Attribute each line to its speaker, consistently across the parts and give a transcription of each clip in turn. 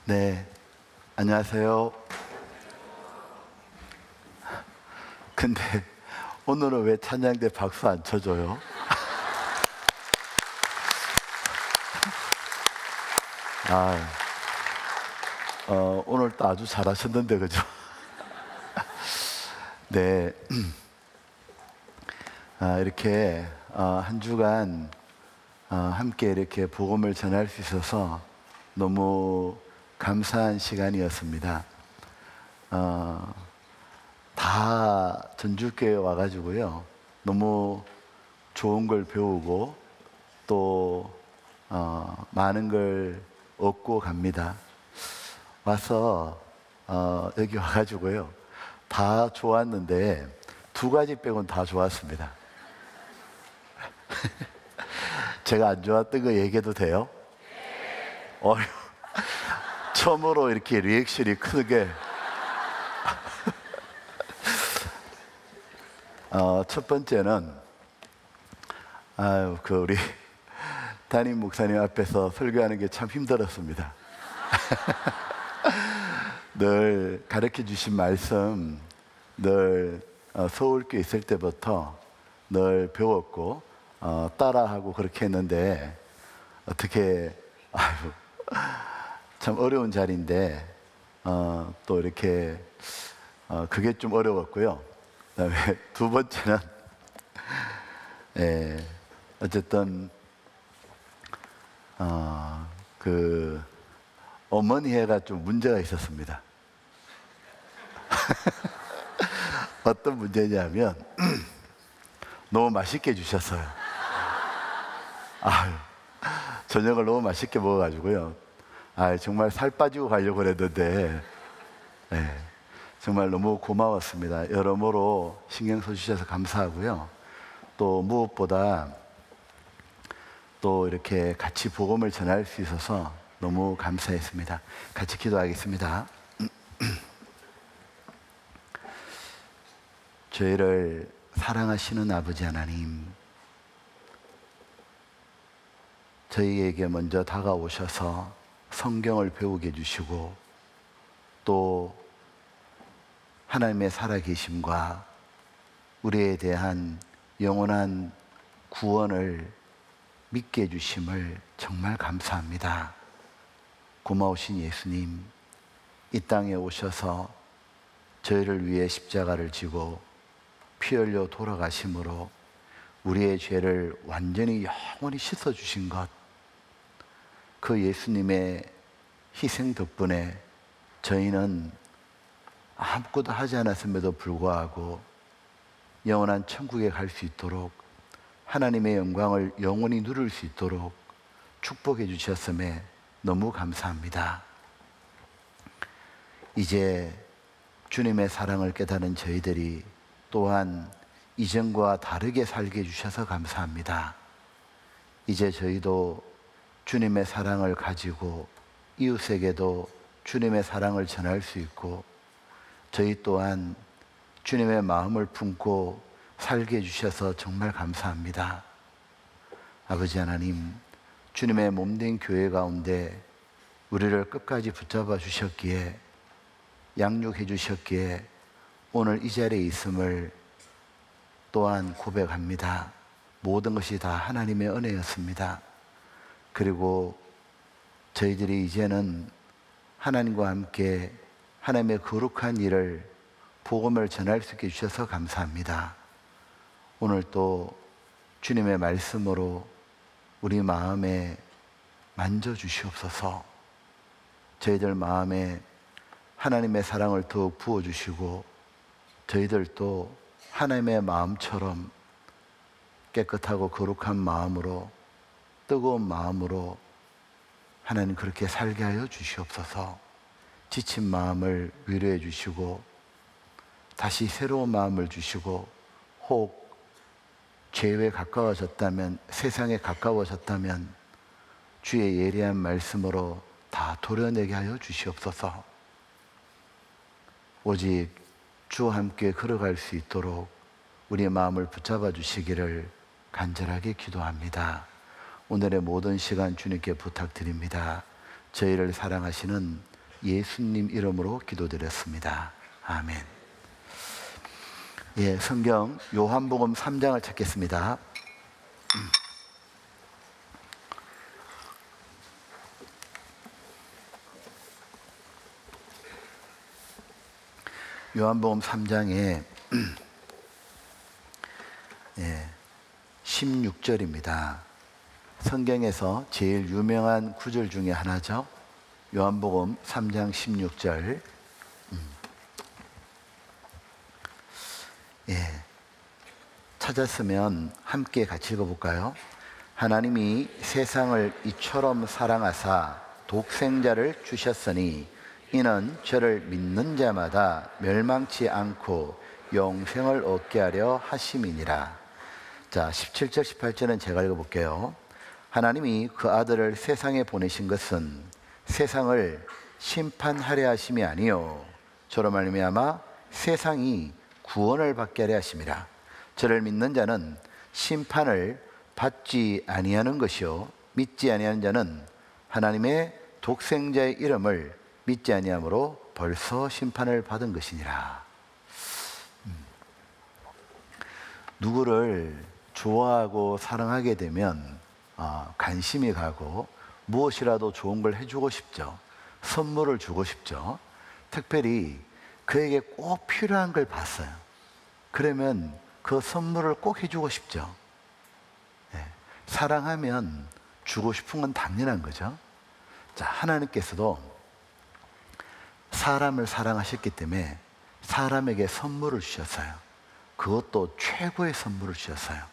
Speaker 1: 네, 안녕하세요. 근데 오늘은 왜 찬양 때 박수 안 쳐줘요? 아, 오늘도 아주 잘하셨는데, 그죠? 네, 이렇게 한 주간 함께 이렇게 복음을 전할 수 있어서 너무 감사한 시간이었습니다. 다 전주교회 와가지고요, 너무 좋은 걸 배우고 또 많은 걸 얻고 갑니다. 와서 여기 와가지고요, 다 좋았는데 두 가지 빼곤 다 좋았습니다. 제가 안 좋았던 거 얘기해도 돼요? 처음으로 이렇게 리액션이 크게. 첫 번째는 우리 담임 목사님 앞에서 설교하는 게 참 힘들었습니다. 늘 가르쳐 주신 말씀 늘 서울교회 있을 때부터 늘 배웠고 따라하고 그렇게 했는데, 어떻게 참 어려운 자리인데 또 이렇게 그게 좀 어려웠고요. 그다음에 두 번째는 어쨌든 그 어머니 해가 좀 문제가 있었습니다. 어떤 문제냐면 너무 맛있게 주셨어요. 저녁을 너무 맛있게 먹어가지고요, 정말 살 빠지고 가려고 그랬는데 정말 너무 고마웠습니다. 여러모로 신경 써주셔서 감사하고요. 또 무엇보다 또 이렇게 같이 복음을 전할 수 있어서 너무 감사했습니다. 같이 기도하겠습니다. 저희를 사랑하시는 아버지 하나님, 저희에게 먼저 다가오셔서 성경을 배우게 해주시고 또 하나님의 살아계심과 우리에 대한 영원한 구원을 믿게 해주심을 정말 감사합니다. 고마우신 예수님, 이 땅에 오셔서 저희를 위해 십자가를 지고 피 흘려 돌아가심으로 우리의 죄를 완전히 영원히 씻어주신 것, 그 예수님의 희생 덕분에 저희는 아무것도 하지 않았음에도 불구하고 영원한 천국에 갈 수 있도록, 하나님의 영광을 영원히 누릴 수 있도록 축복해 주셨음에 너무 감사합니다. 이제 주님의 사랑을 깨달은 저희들이 또한 이전과 다르게 살게 해주셔서 감사합니다. 이제 저희도 주님의 사랑을 가지고 이웃에게도 주님의 사랑을 전할 수 있고, 저희 또한 주님의 마음을 품고 살게 해주셔서 정말 감사합니다. 아버지 하나님, 주님의 몸된 교회 가운데 우리를 끝까지 붙잡아 주셨기에, 양육해 주셨기에 오늘 이 자리에 있음을 또한 고백합니다. 모든 것이 다 하나님의 은혜였습니다. 그리고 저희들이 이제는 하나님과 함께 하나님의 거룩한 일을, 복음을 전할 수 있게 해주셔서 감사합니다. 오늘 또 주님의 말씀으로 우리 마음에 만져주시옵소서. 저희들 마음에 하나님의 사랑을 더욱 부어주시고, 저희들도 하나님의 마음처럼 깨끗하고 거룩한 마음으로, 뜨거운 마음으로 하나님 그렇게 살게 하여 주시옵소서. 지친 마음을 위로해 주시고 다시 새로운 마음을 주시고, 혹 죄에 가까워졌다면, 세상에 가까워졌다면 주의 예리한 말씀으로 다 도려내게 하여 주시옵소서. 오직 주와 함께 걸어갈 수 있도록 우리의 마음을 붙잡아 주시기를 간절하게 기도합니다. 오늘의 모든 시간 주님께 부탁드립니다. 저희를 사랑하시는 예수님 이름으로 기도드렸습니다. 아멘. 예, 성경 요한복음 3장을 찾겠습니다. 요한복음 3장에 16절입니다. 성경에서 제일 유명한 구절 중에 하나죠. 요한복음 3장 16절. 찾았으면 함께 같이 읽어볼까요? 하나님이 세상을 이처럼 사랑하사 독생자를 주셨으니 이는 저를 믿는 자마다 멸망치 않고 영생을 얻게 하려 하심이니라. 자, 17절 18절은 제가 읽어볼게요. 하나님이 그 아들을 세상에 보내신 것은 세상을 심판하려 하심이 아니요 저로 말미암아 세상이 구원을 받게 하려 하심이라. 저를 믿는 자는 심판을 받지 아니하는 것이요 믿지 아니하는 자는 하나님의 독생자의 이름을 믿지 아니함으로 벌써 심판을 받은 것이니라. 누구를 좋아하고 사랑하게 되면 관심이 가고 무엇이라도 좋은 걸 해주고 싶죠. 선물을 주고 싶죠. 특별히 그에게 꼭 필요한 걸 봤어요. 그러면 그 선물을 꼭 해주고 싶죠. 사랑하면 주고 싶은 건 당연한 거죠. 자, 하나님께서도 사람을 사랑하셨기 때문에 사람에게 선물을 주셨어요. 그것도 최고의 선물을 주셨어요.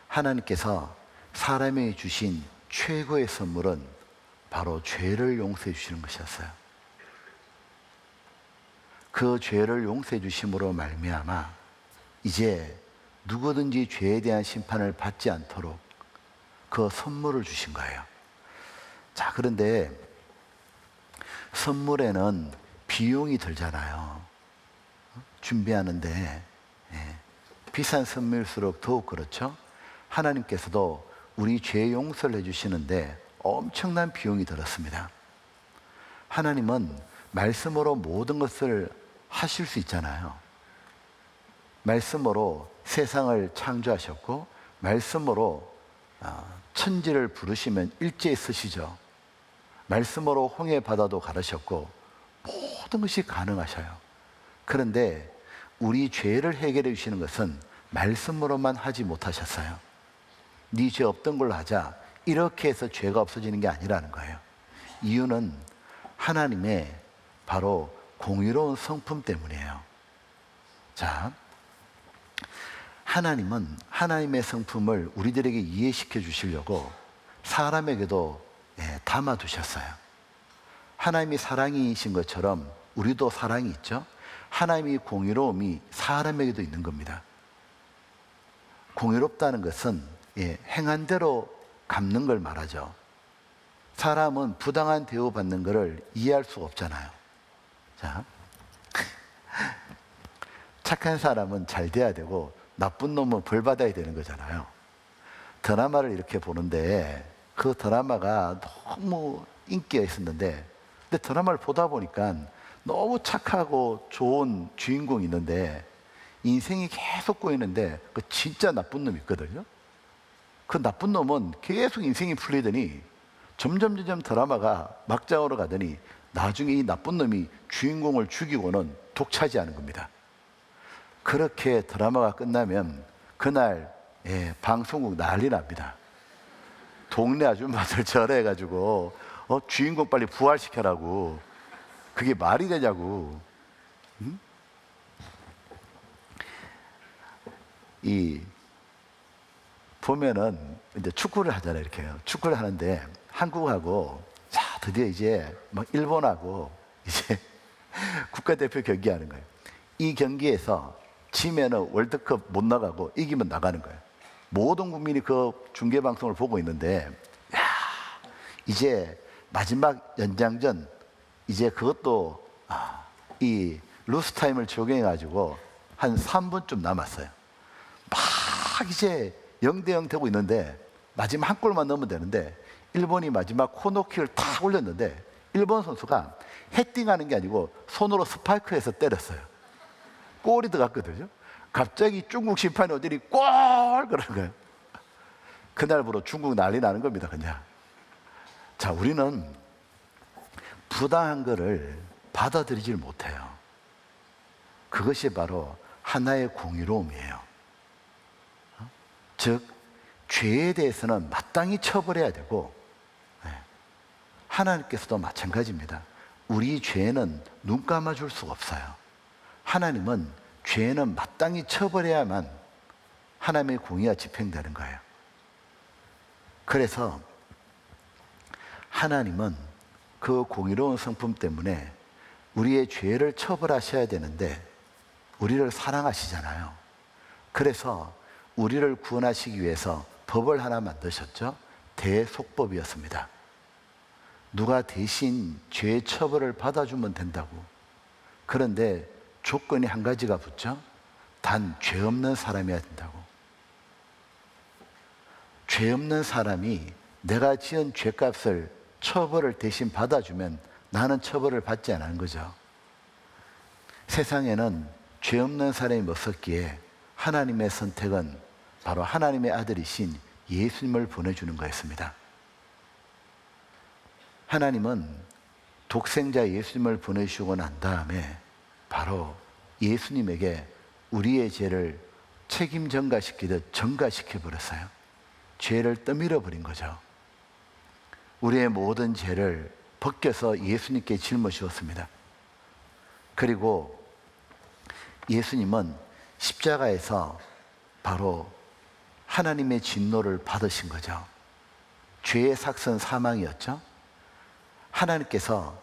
Speaker 1: 하나님께서 사람에게 주신 최고의 선물은 바로 죄를 용서해 주시는 것이었어요. 그 죄를 용서해 주심으로 말미암아 이제 누구든지 죄에 대한 심판을 받지 않도록 그 선물을 주신 거예요. 자, 그런데 선물에는 비용이 들잖아요. 준비하는데 비싼 선물일수록 더욱 그렇죠. 하나님께서도 우리 죄 용서를 해주시는데 엄청난 비용이 들었습니다. 하나님은 말씀으로 모든 것을 하실 수 있잖아요. 말씀으로 세상을 창조하셨고 말씀으로 천지를 부르시면 일제히 쓰시죠. 말씀으로 홍해 바다도 가르셨고 모든 것이 가능하셔요. 그런데 우리 죄를 해결해 주시는 것은 말씀으로만 하지 못하셨어요. 네 죄 없던 걸로 하자 이렇게 해서 죄가 없어지는 게 아니라는 거예요. 이유는 하나님의 바로 공의로운 성품 때문이에요. 자, 하나님은 하나님의 성품을 우리들에게 이해시켜 주시려고 사람에게도 담아 두셨어요. 하나님이 사랑이신 것처럼 우리도 사랑이 있죠. 하나님이 공의로움이 사람에게도 있는 겁니다. 공의롭다는 것은 행한 대로 갚는 걸 말하죠. 사람은 부당한 대우받는 것을 이해할 수가 없잖아요. 자, 착한 사람은 잘 돼야 되고 나쁜 놈은 벌 받아야 되는 거잖아요. 드라마를 이렇게 보는데 그 드라마가 너무 인기가 있었는데 근데 드라마를 보다 보니까 너무 착하고 좋은 주인공이 있는데 인생이 계속 꼬이는데 그 진짜 나쁜 놈이 있거든요. 그 나쁜 놈은 계속 인생이 풀리더니 점점 드라마가 막장으로 가더니 나중에 이 나쁜 놈이 주인공을 죽이고는 독차지하는 겁니다. 그렇게 드라마가 끝나면 그날 방송국 난리 납니다. 동네 아줌마들 절해가지고 주인공 빨리 부활시켜라고. 그게 말이 되냐고. 응? 보면은 이제 축구를 하잖아요. 이렇게 축구를 하는데 한국하고 자 드디어 이제 막 일본하고 이제 국가대표 경기하는 거예요. 이 경기에서 지면은 월드컵 못 나가고 이기면 나가는 거예요. 모든 국민이 그 중계 방송을 보고 있는데 야 이제 마지막 연장전 이제 그것도 이 루스 타임을 적용해 가지고 한 3분쯤 남았어요. 막 이제 0대0 되고 있는데 마지막 한 골만 넣으면 되는데 일본이 마지막 코너킥을 탁 올렸는데 일본 선수가 헤딩하는 게 아니고 손으로 스파이크해서 때렸어요. 골이 들어갔거든요. 갑자기 중국 심판이 오더니 골! 그러는 거예요. 그날부로 중국 난리 나는 겁니다, 그냥. 자, 우리는 부당한 거를 받아들이질 못해요. 그것이 바로 하나의 공의로움이에요. 즉, 죄에 대해서는 마땅히 처벌해야 되고, 하나님께서도 마찬가지입니다. 우리 죄는 눈 감아줄 수가 없어요. 하나님은 죄는 마땅히 처벌해야만 하나님의 공의가 집행되는 거예요. 그래서 하나님은 그 공의로운 성품 때문에 우리의 죄를 처벌하셔야 되는데 우리를 사랑하시잖아요. 그래서 우리를 구원하시기 위해서 법을 하나 만드셨죠. 대속법이었습니다. 누가 대신 죄의 처벌을 받아주면 된다고. 그런데 조건이 한 가지가 붙죠. 단 죄 없는 사람이어야 된다고. 죄 없는 사람이 내가 지은 죄값을 처벌을 대신 받아주면 나는 처벌을 받지 않은 거죠. 세상에는 죄 없는 사람이 없었기에 하나님의 선택은 바로 하나님의 아들이신 예수님을 보내주는 거였습니다. 하나님은 독생자 예수님을 보내주시고 난 다음에 바로 예수님에게 우리의 죄를 책임 전가시키듯 전가시켜버렸어요. 죄를 떠밀어 버린 거죠. 우리의 모든 죄를 벗겨서 예수님께 짊어지었습니다. 그리고 예수님은 십자가에서 바로 하나님의 진노를 받으신 거죠. 죄의 삭선 사망이었죠. 하나님께서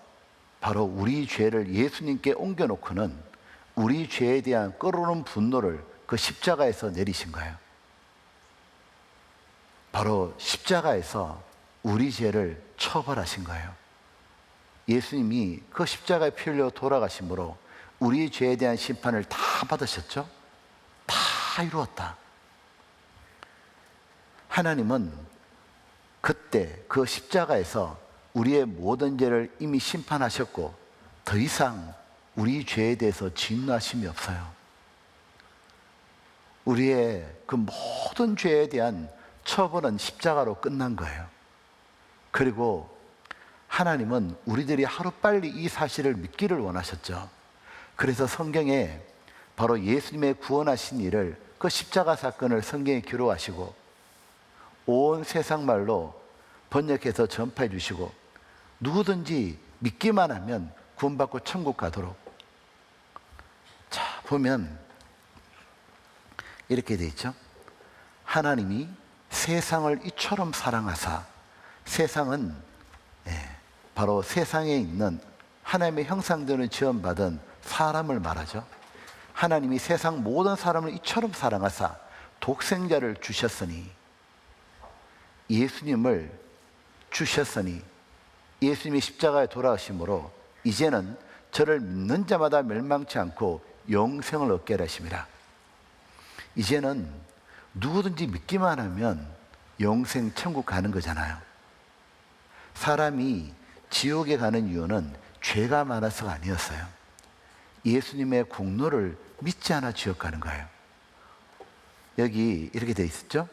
Speaker 1: 바로 우리 죄를 예수님께 옮겨놓고는 우리 죄에 대한 끓어오르는 분노를 그 십자가에서 내리신 거예요. 바로 십자가에서 우리 죄를 처벌하신 거예요. 예수님이 그 십자가에 피 흘려 돌아가심으로 우리 죄에 대한 심판을 다 받으셨죠? 다 이루었다. 하나님은 그때 그 십자가에서 우리의 모든 죄를 이미 심판하셨고 더 이상 우리 죄에 대해서 진노하심이 없어요. 우리의 그 모든 죄에 대한 처벌은 십자가로 끝난 거예요. 그리고 하나님은 우리들이 하루빨리 이 사실을 믿기를 원하셨죠. 그래서 성경에 바로 예수님의 구원하신 일을 그 십자가 사건을 성경에 기록하시고 온 세상 말로 번역해서 전파해 주시고 누구든지 믿기만 하면 구원받고 천국 가도록. 자, 보면 이렇게 돼 있죠. 하나님이 세상을 이처럼 사랑하사, 세상은 바로 세상에 있는 하나님의 형상대로 지원받은 사람을 말하죠. 하나님이 세상 모든 사람을 이처럼 사랑하사 독생자를 주셨으니, 예수님을 주셨으니, 예수님이 십자가에 돌아가심으로 이제는 저를 믿는 자마다 멸망치 않고 영생을 얻게 하심이라. 이제는 누구든지 믿기만 하면 영생 천국 가는 거잖아요. 사람이 지옥에 가는 이유는 죄가 많아서가 아니었어요. 예수님의 공로를 믿지 않아 지옥 가는 거예요. 여기 이렇게 되어 있었죠.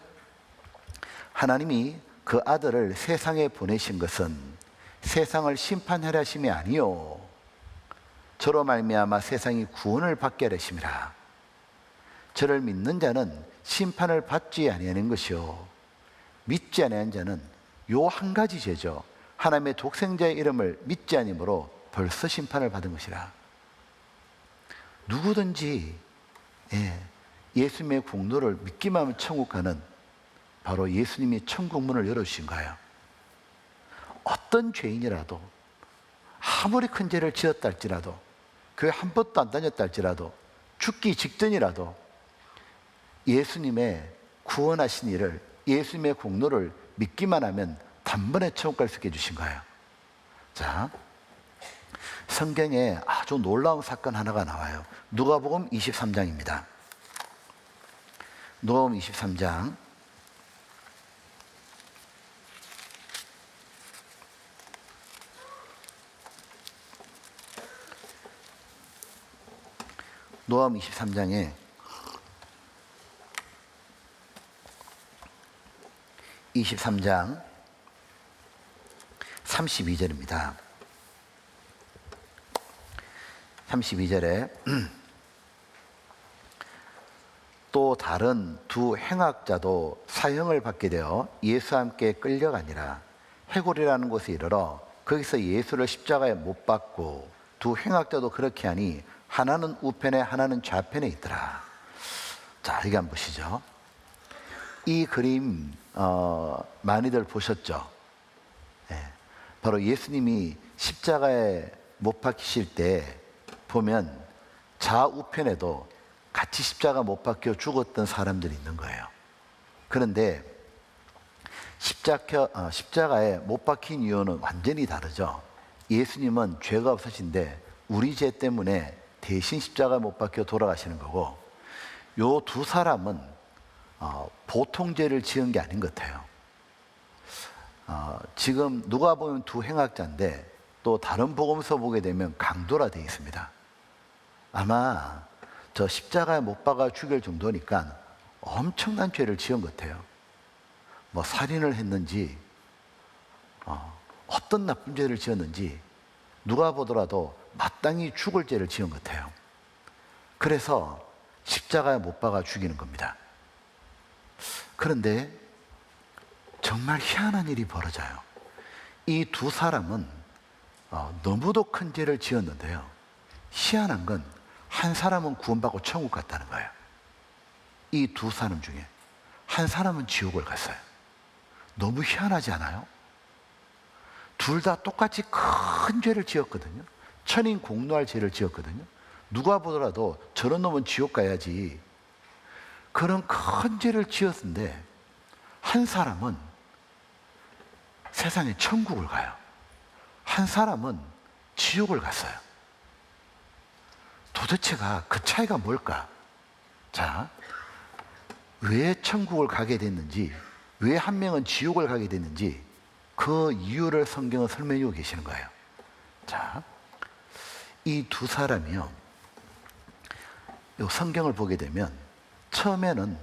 Speaker 1: 하나님이 그 아들을 세상에 보내신 것은 세상을 심판하려 하심이 아니요 저로 말미암아 세상이 구원을 받게 하려 하심이라. 저를 믿는 자는 심판을 받지 아니하는 것이요 믿지 아니하는 자는 요 한 가지 죄죠. 하나님의 독생자의 이름을 믿지 아니므로 벌써 심판을 받은 것이라. 누구든지 예수님의 공로를 믿기만 하면 천국 가는 바로 예수님이 천국 문을 열어주신 거예요. 어떤 죄인이라도 아무리 큰 죄를 지었다 할지라도 교회 한 번도 안 다녔다 할지라도 죽기 직전이라도 예수님의 구원하신 일을, 예수님의 공로를 믿기만 하면 단번에 천국 갈 수 있게 해주신 거예요. 자, 성경에 아주 놀라운 사건 하나가 나와요. 누가복음 23장입니다. 누가복음 23장 노아음 23장에 23장 32절입니다. 32절에 또 다른 두 행악자도 사형을 받게 되어 예수와 함께 끌려가니라. 해골이라는 곳에 이르러 거기서 예수를 십자가에 못 박고 두 행악자도 그렇게 하니 하나는 우편에 하나는 좌편에 있더라. 자, 여기 한번 보시죠. 이 그림 많이들 보셨죠? 네. 바로 예수님이 십자가에 못 박히실 때 보면 좌우편에도 같이 십자가 못 박혀 죽었던 사람들이 있는 거예요. 그런데 십자가에 못 박힌 이유는 완전히 다르죠. 예수님은 죄가 없으신데 우리 죄 때문에 대신 십자가에 못 박혀 돌아가시는 거고, 요 두 사람은 보통 죄를 지은 게 아닌 것 같아요. 지금 누가 보면 두 행악자인데 또 다른 복음서 보게 되면 강도라 되어 있습니다. 아마 저 십자가에 못 박아 죽일 정도니까 엄청난 죄를 지은 것 같아요. 뭐 살인을 했는지 어떤 나쁜 죄를 지었는지 누가 보더라도 마땅히 죽을 죄를 지은 것 같아요. 그래서 십자가에 못 박아 죽이는 겁니다. 그런데 정말 희한한 일이 벌어져요. 이 두 사람은 너무도 큰 죄를 지었는데요, 희한한 건 한 사람은 구원받고 천국 갔다는 거예요. 이 두 사람 중에 한 사람은 지옥을 갔어요. 너무 희한하지 않아요? 둘 다 똑같이 큰 죄를 지었거든요. 천인 공노할 죄를 지었거든요. 누가 보더라도 저런 놈은 지옥 가야지, 그런 큰 죄를 지었는데 한 사람은 세상에 천국을 가요. 한 사람은 지옥을 갔어요. 도대체가 그 차이가 뭘까? 자, 왜 천국을 가게 됐는지, 왜 한 명은 지옥을 가게 됐는지 그 이유를 성경은 설명해 주고 계시는 거예요. 자, 이 두 사람이요, 이 성경을 보게 되면 처음에는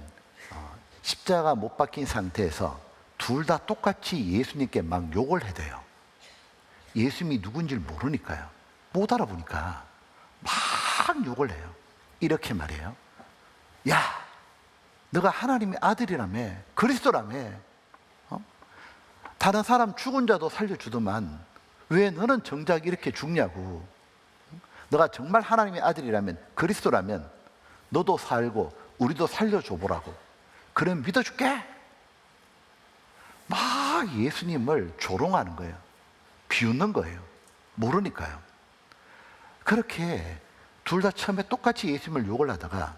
Speaker 1: 십자가 못 박힌 상태에서 둘 다 똑같이 예수님께 막 욕을 해대요. 예수님이 누군지를 모르니까요. 못 알아보니까 막 욕을 해요. 이렇게 말해요. 야, 너가 하나님의 아들이라며, 그리스도라며, 다른 사람 죽은 자도 살려주더만 왜 너는 정작 이렇게 죽냐고. 너가 정말 하나님의 아들이라면, 그리스도라면 너도 살고 우리도 살려줘 보라고. 그럼 믿어줄게. 막 예수님을 조롱하는 거예요. 비웃는 거예요. 모르니까요. 그렇게 둘 다 처음에 똑같이 예수님을 욕을 하다가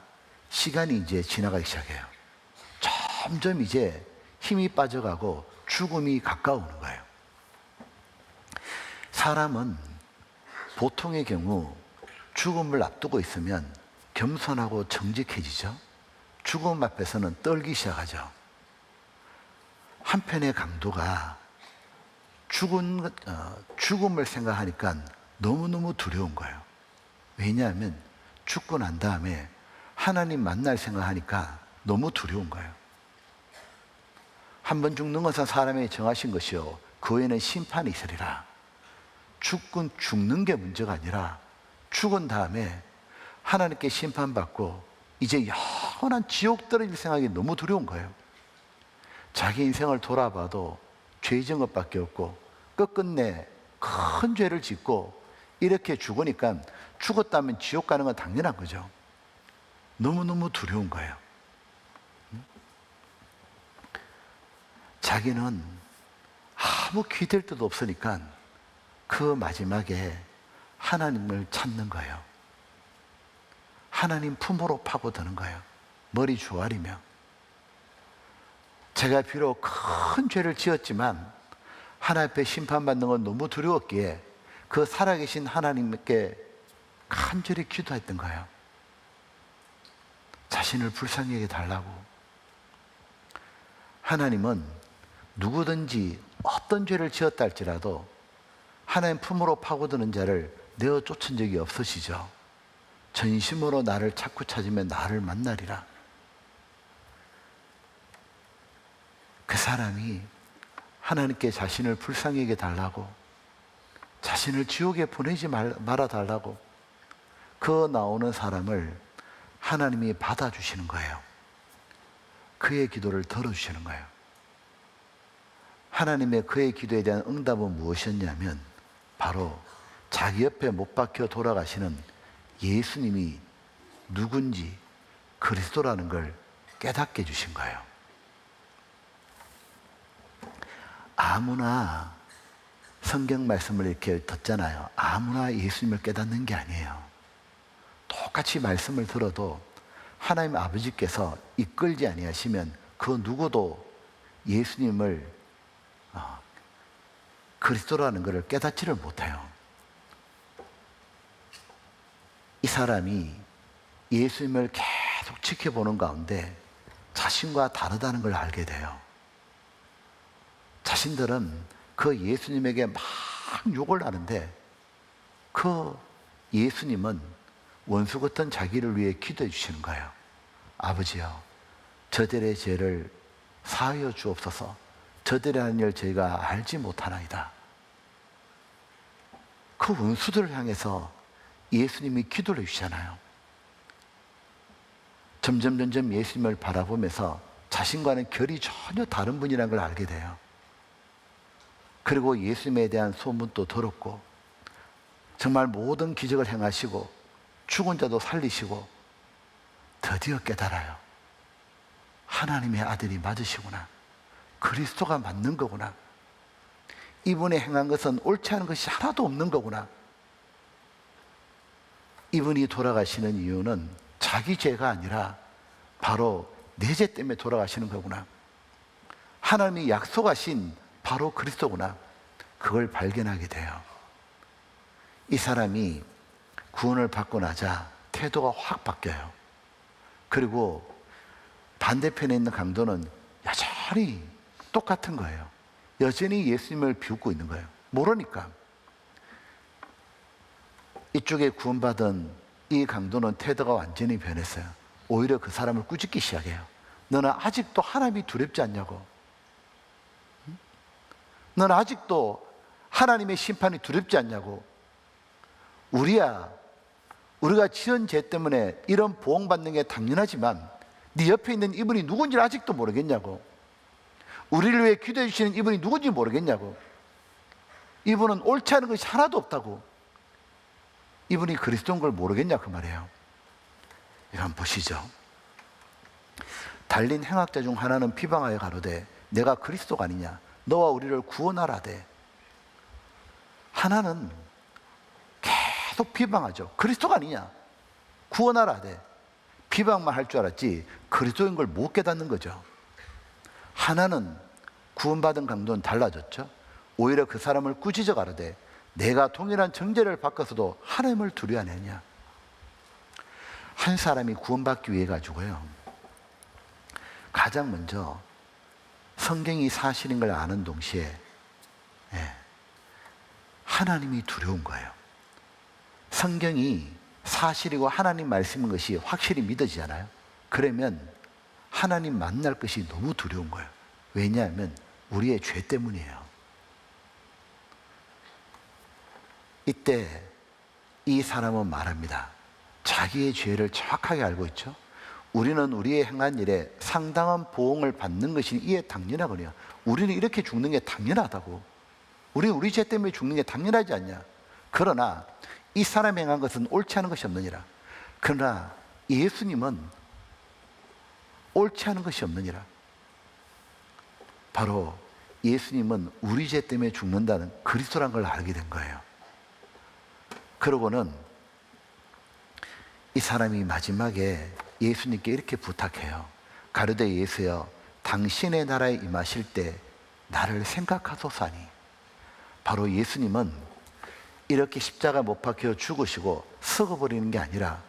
Speaker 1: 시간이 이제 지나가기 시작해요. 점점 이제 힘이 빠져가고 죽음이 가까우는 거예요. 사람은 보통의 경우 죽음을 앞두고 있으면 겸손하고 정직해지죠. 죽음 앞에서는 떨기 시작하죠. 한편의 강도가 죽음을 생각하니까 너무너무 두려운 거예요. 왜냐하면 죽고 난 다음에 하나님 만날 생각하니까 너무 두려운 거예요. 한 번 죽는 것은 사람이 정하신 것이요 그 후에는 심판이 있으리라. 죽는 게 문제가 아니라 죽은 다음에 하나님께 심판받고 이제 영원한 지옥 떨어질 생각이 너무 두려운 거예요. 자기 인생을 돌아봐도 죄 지은 것밖에 없고 끝끝내 큰 죄를 짓고 이렇게 죽으니까 죽었다면 지옥 가는 건 당연한 거죠. 너무너무 두려운 거예요. 자기는 아무 기댈 데도 없으니까 그 마지막에 하나님을 찾는 거예요. 하나님 품으로 파고드는 거예요. 머리 조아리며. 제가 비록 큰 죄를 지었지만 하나님 앞에 심판받는 건 너무 두려웠기에 그 살아계신 하나님께 간절히 기도했던 거예요. 자신을 불쌍히 여겨 달라고. 하나님은 누구든지 어떤 죄를 지었다 할지라도 하나님 품으로 파고드는 자를 내어 쫓은 적이 없으시죠. 전심으로 나를 찾고 찾으면 나를 만나리라. 그 사람이 하나님께 자신을 불쌍히 여겨 달라고, 자신을 지옥에 보내지 말아 달라고 그 나오는 사람을 하나님이 받아주시는 거예요. 그의 기도를 들어주시는 거예요. 하나님의 그의 기도에 대한 응답은 무엇이었냐면 바로 자기 옆에 못 박혀 돌아가시는 예수님이 누군지, 그리스도라는 걸 깨닫게 해주신 거예요. 아무나 성경 말씀을 이렇게 듣잖아요. 아무나 예수님을 깨닫는 게 아니에요. 똑같이 말씀을 들어도 하나님 아버지께서 이끌지 아니하시면 그 누구도 예수님을 그리스도라는 것을 깨닫지를 못해요. 이 사람이 예수님을 계속 지켜보는 가운데 자신과 다르다는 걸 알게 돼요. 자신들은 그 예수님에게 막 욕을 하는데 그 예수님은 원수 같은 자기를 위해 기도해 주시는 거예요. 아버지여, 저들의 죄를 사하여 주옵소서. 저들의 하는 일 저희가 알지 못하나이다. 그 원수들을 향해서 예수님이 기도를 해주시잖아요. 점점 예수님을 바라보면서 자신과는 결이 전혀 다른 분이라는 걸 알게 돼요. 그리고 예수님에 대한 소문도 들었고 정말 모든 기적을 행하시고 죽은 자도 살리시고 드디어 깨달아요. 하나님의 아들이 맞으시구나. 그리스도가 맞는 거구나. 이분이 행한 것은 옳지 않은 것이 하나도 없는 거구나. 이분이 돌아가시는 이유는 자기 죄가 아니라 바로 내 죄 때문에 돌아가시는 거구나. 하나님이 약속하신 바로 그리스도구나. 그걸 발견하게 돼요. 이 사람이 구원을 받고 나자 태도가 확 바뀌어요. 그리고 반대편에 있는 강도는 여전히 똑같은 거예요. 여전히 예수님을 비웃고 있는 거예요. 모르니까. 이쪽에 구원받은 이 강도는 태도가 완전히 변했어요. 오히려 그 사람을 꾸짖기 시작해요. 너는 아직도 하나님이 두렵지 않냐고. 너는 아직도 하나님의 심판이 두렵지 않냐고. 우리가 지은 죄 때문에 이런 보응받는 게 당연하지만 네 옆에 있는 이분이 누군지 아직도 모르겠냐고. 우리를 위해 기도해 주시는 이분이 누군지 모르겠냐고. 이분은 옳지 않은 것이 하나도 없다고. 이분이 그리스도인 걸 모르겠냐 그 말이에요. 이건 보시죠. 달린 행악자 중 하나는 비방하여 가로되 내가 그리스도가 아니냐. 너와 우리를 구원하라되. 하나는 계속 비방하죠. 그리스도가 아니냐. 구원하라되. 비방만 할 줄 알았지 그리스도인 걸 못 깨닫는 거죠. 하나는 구원받은 강도는 달라졌죠. 오히려 그 사람을 꾸짖어 가로되 내가 동일한 정죄를 받고서도 하나님을 두려워하느냐. 한 사람이 구원받기 위해 가지고요, 가장 먼저 성경이 사실인 걸 아는 동시에 하나님이 두려운 거예요. 성경이 사실이고 하나님 말씀인 것이 확실히 믿어지잖아요. 그러면 하나님 만날 것이 너무 두려운 거예요. 왜냐하면 우리의 죄 때문이에요. 이때 이 사람은 말합니다. 자기의 죄를 정확하게 알고 있죠. 우리는 우리의 행한 일에 상당한 보응을 받는 것이 이에 당연하거든요. 우리는 이렇게 죽는 게 당연하다고. 우리는 우리 죄 때문에 죽는 게 당연하지 않냐. 그러나 이 사람이 행한 것은 옳지 않은 것이 없느니라. 그러나 예수님은 옳지 않은 것이 없느니라. 바로 예수님은 우리 죄 때문에 죽는다는 그리스도란 걸 알게 된 거예요. 그러고는 이 사람이 마지막에 예수님께 이렇게 부탁해요. 가르되 예수여, 당신의 나라에 임하실 때 나를 생각하소서하니. 바로 예수님은 이렇게 십자가 못 박혀 죽으시고 썩어버리는 게 아니라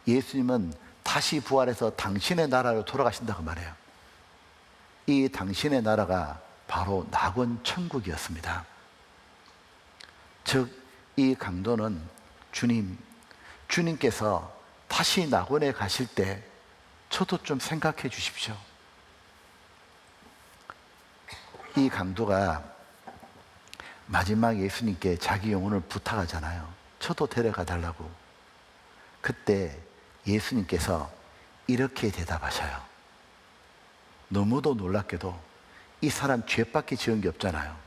Speaker 1: 예수님은 다시 부활해서 당신의 나라로 돌아가신다고 말해요. 이 당신의 나라가 바로 낙원 천국이었습니다. 즉 이 강도는 주님, 주님께서 다시 낙원에 가실 때 저도 좀 생각해 주십시오. 이 강도가 마지막 예수님께 자기 영혼을 부탁하잖아요. 저도 데려가 달라고. 그때 예수님께서 이렇게 대답하셔요. 너무도 놀랍게도 이 사람 죄밖에 지은 게 없잖아요.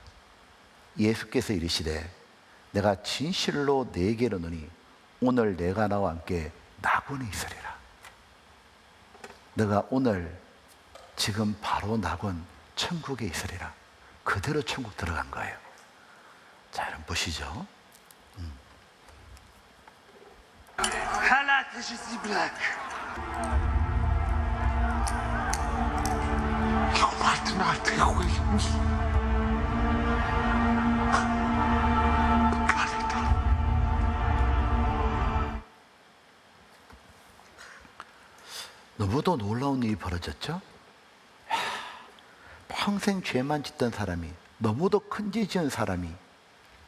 Speaker 1: 예수께서 이르시되 내가 진실로 네게 이르노니 오늘 내가 나와 함께 낙원에 있으리라. 내가 오늘 지금 바로 낙원 천국에 있으리라. 그대로 천국 들어간 거예요. 자, 여러분 보시죠. 너무도 놀라운 일이 벌어졌죠? 평생 죄만 짓던 사람이, 너무도 큰 죄 지은 사람이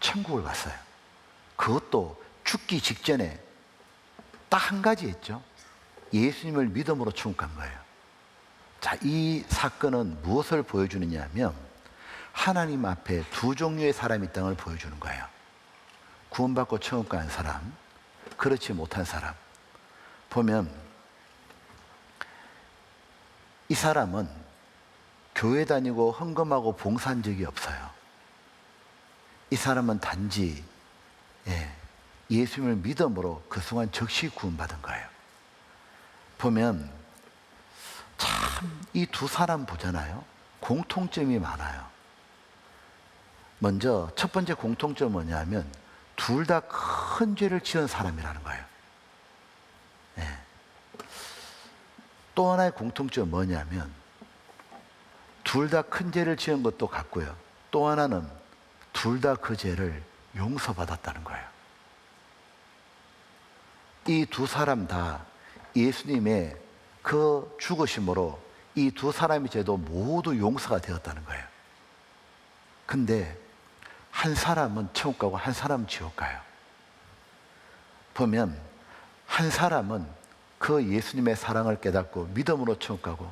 Speaker 1: 천국을 갔어요. 그것도 죽기 직전에 딱 한 가지 했죠. 예수님을 믿음으로 천국 간 거예요. 자, 이 사건은 무엇을 보여주느냐 하면 하나님 앞에 두 종류의 사람이 있다는 걸 보여주는 거예요. 구원받고 천국 간 사람, 그렇지 못한 사람. 보면 이 사람은 교회 다니고 헌금하고 봉사한 적이 없어요. 이 사람은 단지 예수님을 믿음으로 그 순간 즉시 구원받은 거예요. 보면 참 이 두 사람 보잖아요. 공통점이 많아요. 먼저 첫 번째 공통점은 뭐냐면 둘 다 큰 죄를 지은 사람이라는 거예요. 또 하나의 공통점은 뭐냐면 둘 다 큰 죄를 지은 것도 같고요. 또 하나는 둘 다 그 죄를 용서받았다는 거예요. 이 두 사람 다 예수님의 그 죽으심으로 이 두 사람의 죄도 모두 용서가 되었다는 거예요. 근데 한 사람은 천국 가고 한 사람은 지옥 가요. 보면 한 사람은 그 예수님의 사랑을 깨닫고 믿음으로 천국 가고,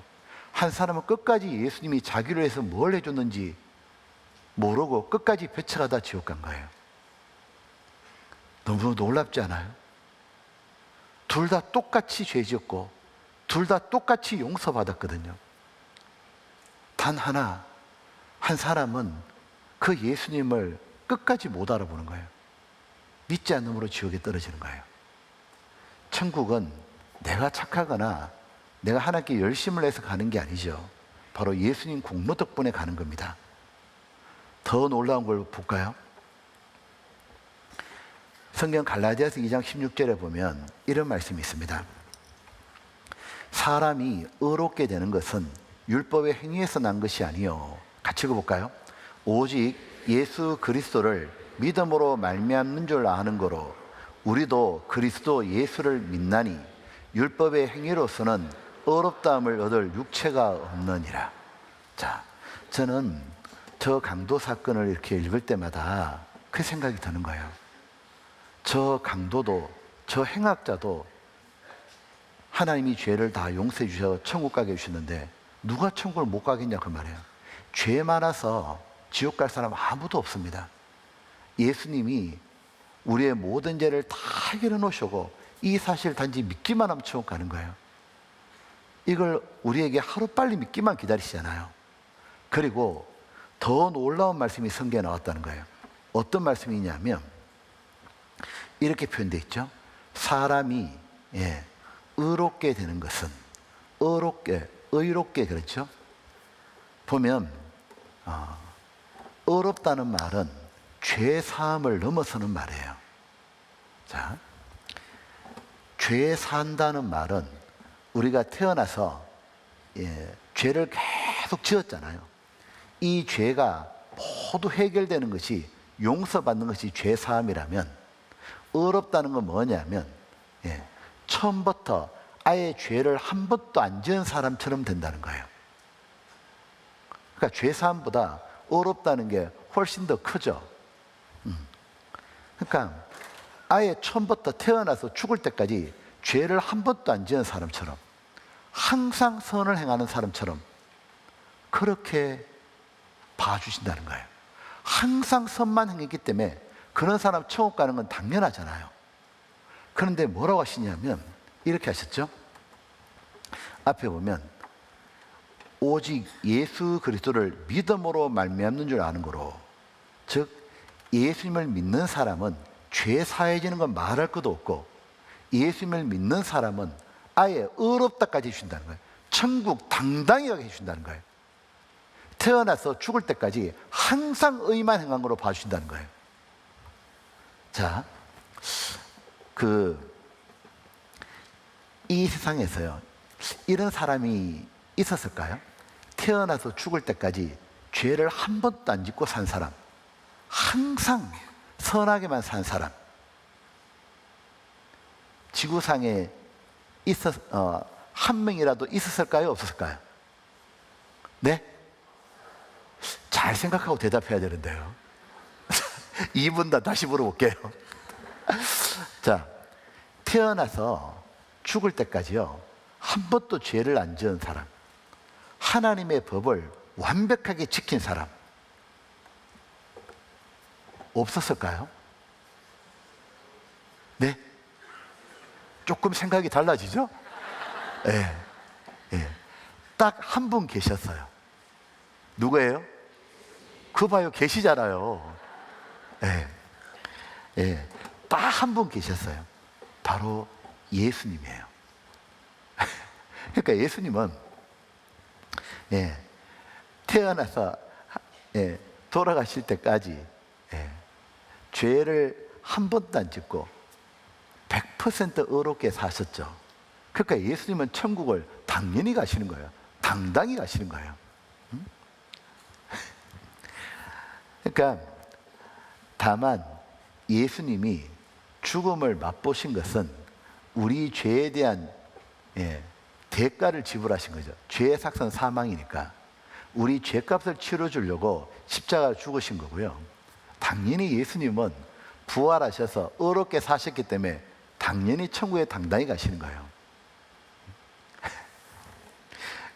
Speaker 1: 한 사람은 끝까지 예수님이 자기를 위해서 뭘 해줬는지 모르고 끝까지 배척하다 지옥 간 거예요. 너무 놀랍지 않아요? 둘 다 똑같이 죄 지었고 둘 다 똑같이 용서받았거든요. 단 하나, 한 사람은 그 예수님을 끝까지 못 알아보는 거예요. 믿지 않음으로 지옥에 떨어지는 거예요. 천국은 내가 착하거나 내가 하나님께 열심을 내서 가는 게 아니죠. 바로 예수님 공로 덕분에 가는 겁니다. 더 놀라운 걸 볼까요? 성경 갈라디아서 2장 16절에 보면 이런 말씀이 있습니다. 사람이 의롭게 되는 것은 율법의 행위에서 난 것이 아니요. 같이 읽어볼까요? 오직 예수 그리스도를 믿음으로 말미암는 줄 아는 거로 우리도 그리스도 예수를 믿나니 율법의 행위로서는 의롭다함을 얻을 육체가 없느니라. 자, 저는 저 강도 사건을 이렇게 읽을 때마다 그 생각이 드는 거예요. 저 강도도, 저 행악자도 하나님이 죄를 다 용서해 주셔서 천국 가게 해주셨는데 누가 천국을 못 가겠냐 그 말이에요. 죄 많아서 지옥 갈 사람 아무도 없습니다. 예수님이 우리의 모든 죄를 다 해결해 놓으시고 이 사실 단지 믿기만 하면 천국 가는 거예요. 이걸 우리에게 하루빨리 믿기만 기다리시잖아요. 그리고 더 놀라운 말씀이 성경에 나왔다는 거예요. 어떤 말씀이냐면 이렇게 표현되어 있죠. 사람이 의롭게 되는 것은 의롭게 그렇죠. 보면 의롭다는 말은 죄 사함을 넘어서는 말이에요. 자, 죄 산다는 말은 우리가 태어나서 죄를 계속 지었잖아요. 이 죄가 모두 해결되는 것이, 용서받는 것이 죄 사함이라면, 의롭다는 건 뭐냐면 처음부터 아예 죄를 한 번도 안 지은 사람처럼 된다는 거예요. 그러니까 죄 사함보다 의롭다는 게 훨씬 더 크죠. 그러니까 아예 처음부터 태어나서 죽을 때까지 죄를 한 번도 안 지은 사람처럼, 항상 선을 행하는 사람처럼 그렇게 봐주신다는 거예요. 항상 선만 행했기 때문에 그런 사람 천국 가는 건 당연하잖아요. 그런데 뭐라고 하시냐면 이렇게 하셨죠. 앞에 보면 오직 예수 그리스도를 믿음으로 말미암는 줄 아는 거로, 즉 예수님을 믿는 사람은 죄 사해지는 건 말할 것도 없고, 예수님을 믿는 사람은 아예 의롭다까지 해준다는 거예요. 천국 당당히 가게 해준다는 거예요. 태어나서 죽을 때까지 항상 의만 행한 거로 봐주신다는 거예요. 자, 이 세상에서요, 이런 사람이 있었을까요? 태어나서 죽을 때까지 죄를 한 번도 안 짓고 산 사람, 항상 선하게만 산 사람, 지구상에 한 명이라도 있었을까요? 없었을까요? 네? 잘 생각하고 대답해야 되는데요. 2분 다 다시 물어볼게요. 자, 태어나서 죽을 때까지요, 한 번도 죄를 안 지은 사람, 하나님의 법을 완벽하게 지킨 사람 없었을까요? 네? 조금 생각이 달라지죠? 예. 예. 딱 한 분 계셨어요. 누구예요? 그 봐요, 계시잖아요. 예. 예. 딱 한 분 계셨어요. 바로 예수님이에요. 그러니까 예수님은 태어나서 돌아가실 때까지 죄를 한 번도 안 짓고 100% 의롭게 사셨죠. 그러니까 예수님은 천국을 당연히 가시는 거예요. 당당히 가시는 거예요. 그러니까 다만 예수님이 죽음을 맛보신 것은 우리 죄에 대한 대가를 지불하신 거죠. 죄의 삭선 사망이니까 우리 죄값을 치러주려고 십자가를 죽으신 거고요. 당연히 예수님은 부활하셔서 의롭게 사셨기 때문에 당연히 천국에 당당히 가시는 거예요.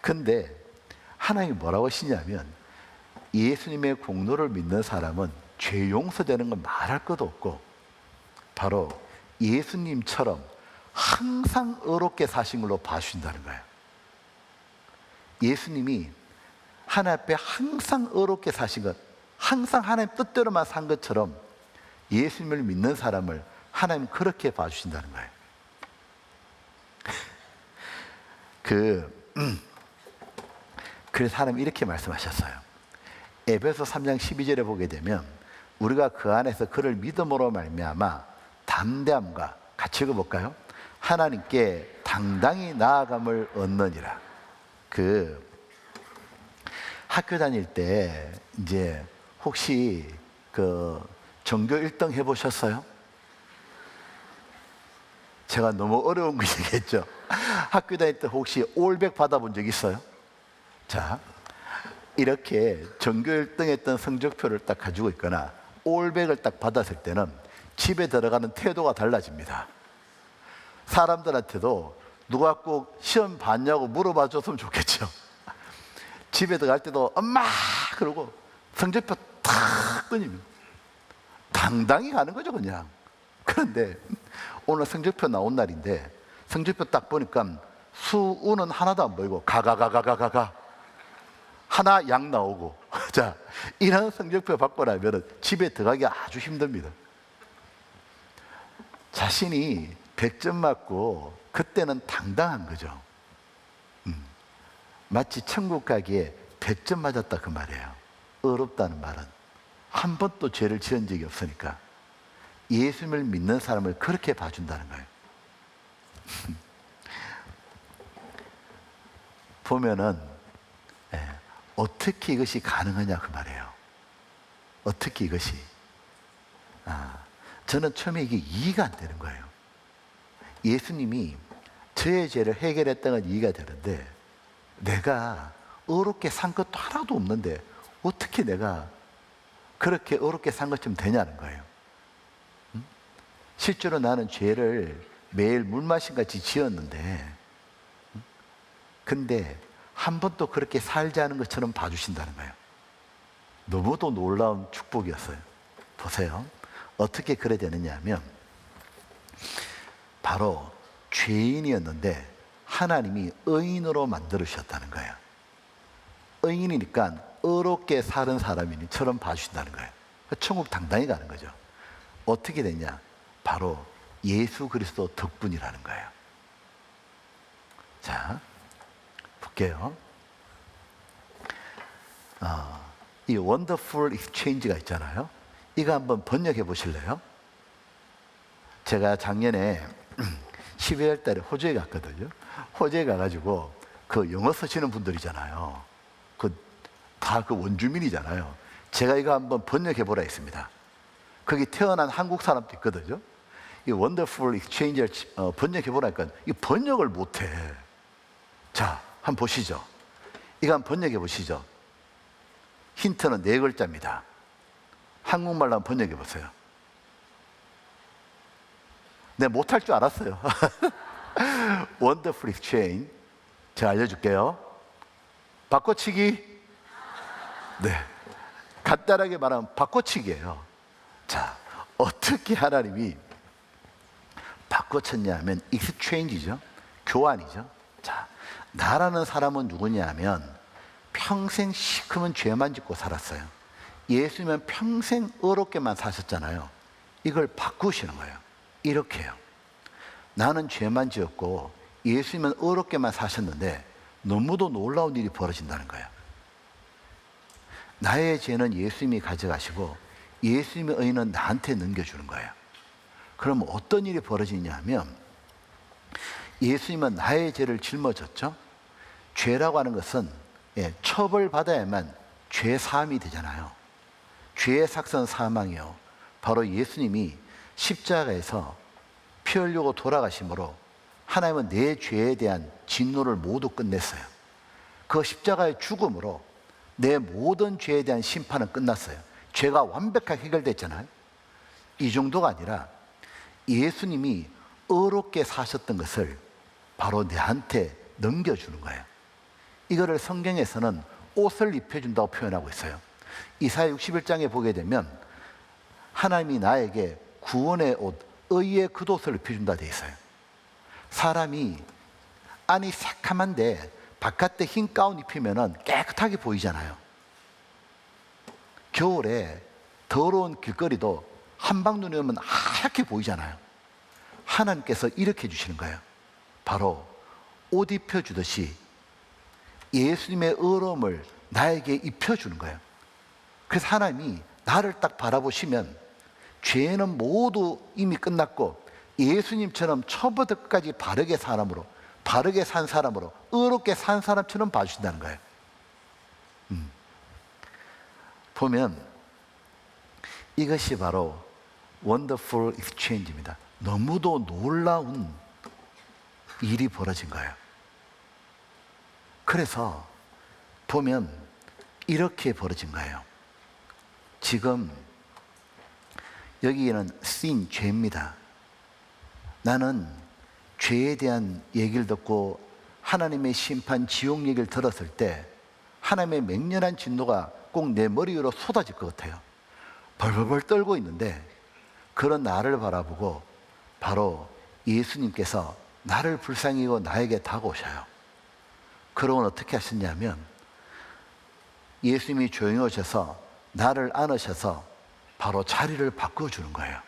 Speaker 1: 근데 하나님이 뭐라고 하시냐면, 예수님의 공로를 믿는 사람은 죄 용서되는 건 말할 것도 없고, 바로 예수님처럼 항상 의롭게 사신 걸로 봐주신다는 거예요. 예수님이 하나님 앞에 항상 의롭게 사신 것, 항상 하나님 뜻대로만 산 것처럼 예수님을 믿는 사람을 하나님 그렇게 봐주신다는 거예요. 그래서 하나님 이렇게 말씀하셨어요. 에베소 3장 12절에 보게 되면, 우리가 그 안에서 그를 믿음으로 말미암아 담대함과, 같이 읽어볼까요? 하나님께 당당히 나아감을 얻느니라. 학교 다닐 때 이제 혹시 전교 1등 해보셨어요? 제가 너무 어려운 거 얘기했죠. 학교 다닐 때 혹시 올백 받아본 적 있어요? 자, 이렇게 전교 1등 했던 성적표를 딱 가지고 있거나 올백을 딱 받았을 때는 집에 들어가는 태도가 달라집니다. 사람들한테도 누가 꼭 시험 봤냐고 물어봐 줬으면 좋겠죠. 집에 들어갈 때도 엄마! 그러고 성적표 탁 끊이면 당당히 가는 거죠, 그냥. 그런데 오늘 성적표 나온 날인데 성적표 딱 보니까 수우는 하나도 안 보이고 가가가가가가 하나 양 나오고 자, 이런 성적표 받고 나면 집에 들어가기 아주 힘듭니다. 자신이 100점 맞고 그때는 당당한 거죠. 마치 천국 가기에 100점 맞았다 그 말이에요. 의롭다는 말은 한 번도 죄를 지은 적이 없으니까 예수님을 믿는 사람을 그렇게 봐준다는 거예요. 보면은 어떻게 이것이 가능하냐 그 말이에요. 어떻게 이것이 저는 처음에 이게 이해가 안 되는 거예요. 예수님이 저의 죄를 해결했다는 건 이해가 되는데, 내가 의롭게 산 것도 하나도 없는데 어떻게 내가 그렇게 의롭게 산 것쯤 되냐는 거예요. 실제로 나는 죄를 매일 물 마신같이 지었는데, 근데 한 번도 그렇게 살지 않은 것처럼 봐주신다는 거예요. 너무도 놀라운 축복이었어요. 보세요. 어떻게 그래 되느냐 하면, 바로 죄인이었는데 하나님이 의인으로 만들으셨다는 거예요. 의인이니까 의롭게 사는 사람이니처럼 봐주신다는 거예요. 천국 당당히 가는 거죠. 어떻게 되냐? 바로 예수 그리스도 덕분이라는 거예요. 자, 볼게요. 이 원더풀 익스체인지가 있잖아요. 이거 한번 번역해 보실래요? 제가 작년에 12월 달에 호주에 갔거든요. 호주에 가가지고 그 영어 쓰시는 분들이잖아요. 다 그 원주민이잖아요. 제가 이거 한번 번역해 보라 했습니다. 거기 태어난 한국 사람도 있거든요. 이 원더풀 익스체인지를 번역해 보라니까 이 번역을 못해. 자, 한번 보시죠. 이거 한번 번역해 보시죠. 힌트는 4글자입니다. 한국말로 한번 번역해 보세요. 내가 못할 줄 알았어요. 원더풀 익스체인지. 제가 알려줄게요. 바꿔치기. 네, 간단하게 말하면 바꿔치기예요. 자, 어떻게 하나님이 바꿔쳤냐 하면 익스체인지죠. 교환이죠. 자, 나라는 사람은 누구냐 하면 평생 시커먼 죄만 짓고 살았어요. 예수님은 평생 의롭게만 사셨잖아요. 이걸 바꾸시는 거예요. 이렇게요. 나는 죄만 지었고 예수님은 의롭게만 사셨는데 너무도 놀라운 일이 벌어진다는 거예요. 나의 죄는 예수님이 가져가시고 예수님의 의는 나한테 넘겨주는 거예요. 그럼 어떤 일이 벌어지냐 하면, 예수님은 나의 죄를 짊어졌죠. 죄라고 하는 것은 처벌받아야만 죄 사함이 되잖아요. 죄의 삭선 사망이요, 바로 예수님이 십자가에서 피 흘리고 돌아가심으로 하나님은 내 죄에 대한 진노를 모두 끝냈어요. 그 십자가의 죽음으로 내 모든 죄에 대한 심판은 끝났어요. 죄가 완벽하게 해결됐잖아요. 이 정도가 아니라 예수님이 의롭게 사셨던 것을 바로 내한테 넘겨주는 거예요. 이거를 성경에서는 옷을 입혀준다고 표현하고 있어요. 이사야 61장에 보게 되면 하나님이 나에게 구원의 옷, 의의 겉옷을 입혀준다 되어 있어요. 사람이 안이 새카만데 바깥에 흰 가운 입히면 깨끗하게 보이잖아요. 겨울에 더러운 길거리도 한방눈이 오면 하얗게 보이잖아요. 하나님께서 이렇게 해주시는 거예요. 바로 옷 입혀주듯이 예수님의 의로움을 나에게 입혀주는 거예요. 그래서 하나님이 나를 딱 바라보시면 죄는 모두 이미 끝났고 예수님처럼 처음부터 끝까지 바르게 산 사람으로 의롭게 산 사람처럼 봐주신다는 거예요. 보면 이것이 바로 원더풀 익스체인지입니다. 너무도 놀라운 일이 벌어진 거예요. 그래서 보면 이렇게 벌어진 거예요. 지금 여기에는 sin, 죄입니다. 나는 죄에 대한 얘기를 듣고 하나님의 심판, 지옥 얘기를 들었을 때 하나님의 맹렬한 진노가 꼭 내 머리 위로 쏟아질 것 같아요. 벌벌벌 떨고 있는데 그런 나를 바라보고 바로 예수님께서 나를 불쌍히 여기고 나에게 다가오셔요. 그러면 어떻게 하셨냐면 예수님이 조용히 오셔서 나를 안으셔서 바로 자리를 바꿔주는 거예요.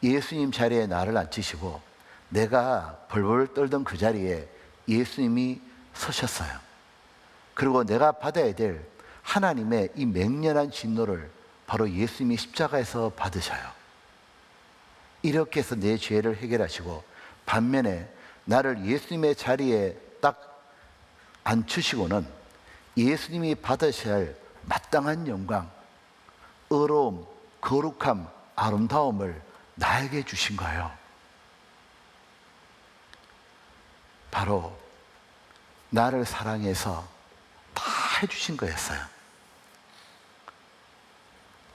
Speaker 1: 예수님 자리에 나를 앉히시고 내가 벌벌 떨던 그 자리에 예수님이 서셨어요. 그리고 내가 받아야 될 하나님의 이 맹렬한 진노를 바로 예수님이 십자가에서 받으셔요. 이렇게 해서 내 죄를 해결하시고 반면에 나를 예수님의 자리에 딱 앉히시고는 예수님이 받으셔야 할 마땅한 영광, 의로움, 거룩함, 아름다움을 나에게 주신 거예요. 바로 나를 사랑해서 다 해주신 거였어요.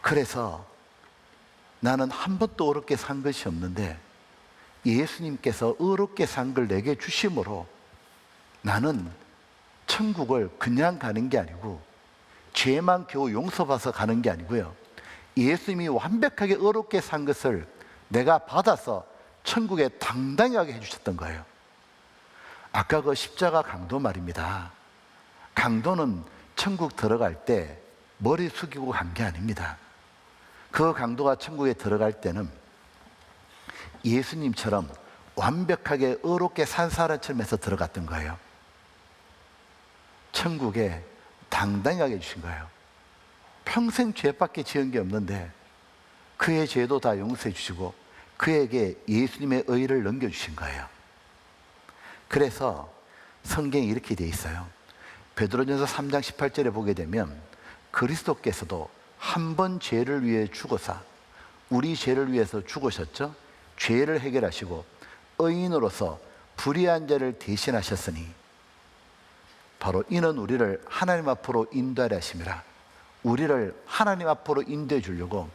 Speaker 1: 그래서 나는 한 번도 어렵게 산 것이 없는데 예수님께서 어렵게 산 걸 내게 주심으로 나는 천국을 그냥 가는 게 아니고 죄만 겨우 용서받아서 가는 게 아니고요, 예수님이 완벽하게 어렵게 산 것을 내가 받아서 천국에 당당히 가게 해주셨던 거예요. 아까 그 십자가 강도 말입니다. 강도는 천국 들어갈 때 머리 숙이고 간 게 아닙니다. 그 강도가 천국에 들어갈 때는 예수님처럼 완벽하게 어렵게 산 사람처럼 해서 들어갔던 거예요. 천국에 당당히 가게 해주신 거예요. 평생 죄밖에 지은 게 없는데 그의 죄도 다 용서해 주시고 그에게 예수님의 의를 넘겨주신 거예요. 그래서 성경에 이렇게 되어 있어요. 베드로전서 3장 18절에 보게 되면 그리스도께서도 한 번 죄를 위해 죽으사, 우리 죄를 위해서 죽으셨죠. 죄를 해결하시고 의인으로서 불의한 자를 대신하셨으니 바로 이는 우리를 하나님 앞으로 인도하려 하심이라. 우리를 하나님 앞으로 인도해 주려고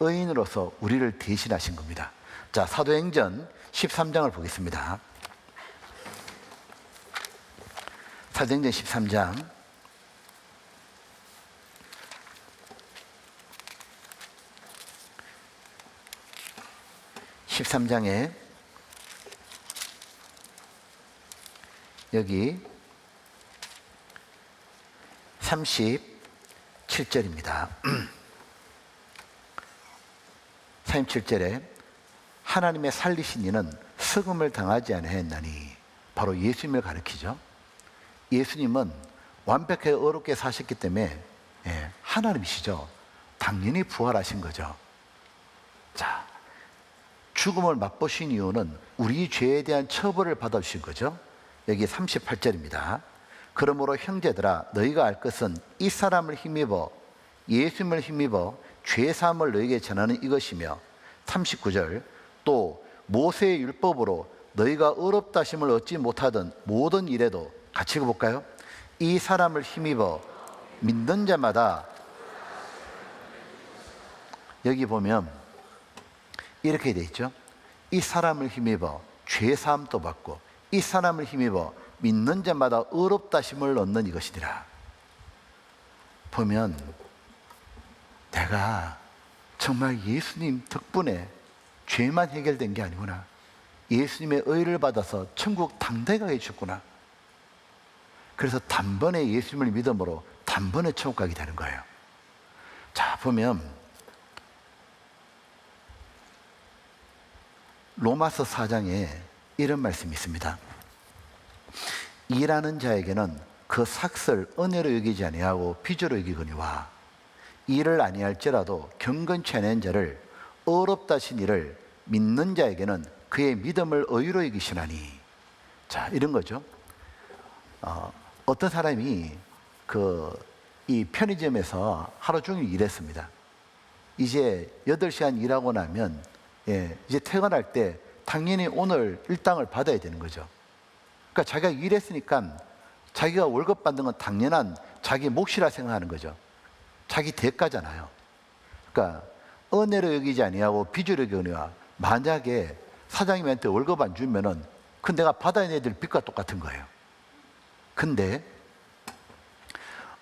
Speaker 1: 의인으로서 우리를 대신하신 겁니다. 자, 사도행전 13장을 보겠습니다. 사도행전 13장 13장에 여기 37절입니다. 37절에 하나님의 살리신 이는 썩음을 당하지 아니하였나니, 바로 예수님을 가리키죠. 예수님은 완벽하게 어렵게 사셨기 때문에 하나님이시죠. 당연히 부활하신 거죠. 자, 죽음을 맛보신 이유는 우리 죄에 대한 처벌을 받아주신 거죠. 여기 38절입니다. 그러므로 형제들아, 너희가 알 것은 이 사람을 힘입어, 예수님을 힘입어 죄사함을 너희에게 전하는 이것이며, 39절, 또 모세의 율법으로 너희가 어렵다 하심을 얻지 못하던 모든 일에도, 같이 읽어볼까요? 이 사람을 힘입어 믿는 자마다, 여기 보면 이렇게 돼 있죠. 이 사람을 힘입어 죄사함도 받고 이 사람을 힘입어 믿는 자마다 어렵다 하심을 얻는 이것이니라. 보면 내가 정말 예수님 덕분에 죄만 해결된 게 아니구나, 예수님의 의를 받아서 천국 당당히 가게 해주셨구나. 그래서 단번에 예수님을 믿음으로 단번에 천국 가게 되는 거예요. 자, 보면 로마서 4장에 이런 말씀이 있습니다. 일하는 자에게는 그 삭을 은혜로 여기지 아니하고 빚으로 여기거니와, 일을 아니할지라도 경건치 않은 자를 어렵다 하신 일을 믿는 자에게는 그의 믿음을 의로 여기시나니. 자, 이런 거죠. 어떤 사람이 이 편의점에서 하루 종일 일했습니다. 이제 8시간 일하고 나면 이제 퇴근할 때 당연히 오늘 일당을 받아야 되는 거죠. 그러니까 자기가 일했으니까 자기가 월급 받는 건 당연한 자기 몫이라 생각하는 거죠. 자기 대가잖아요. 그러니까 은혜로 여기지 아니하고 빚으로 여기거니와, 만약에 사장님한테 월급 안 주면은 그건 내가 받아야 될 빚과 똑같은 거예요. 근데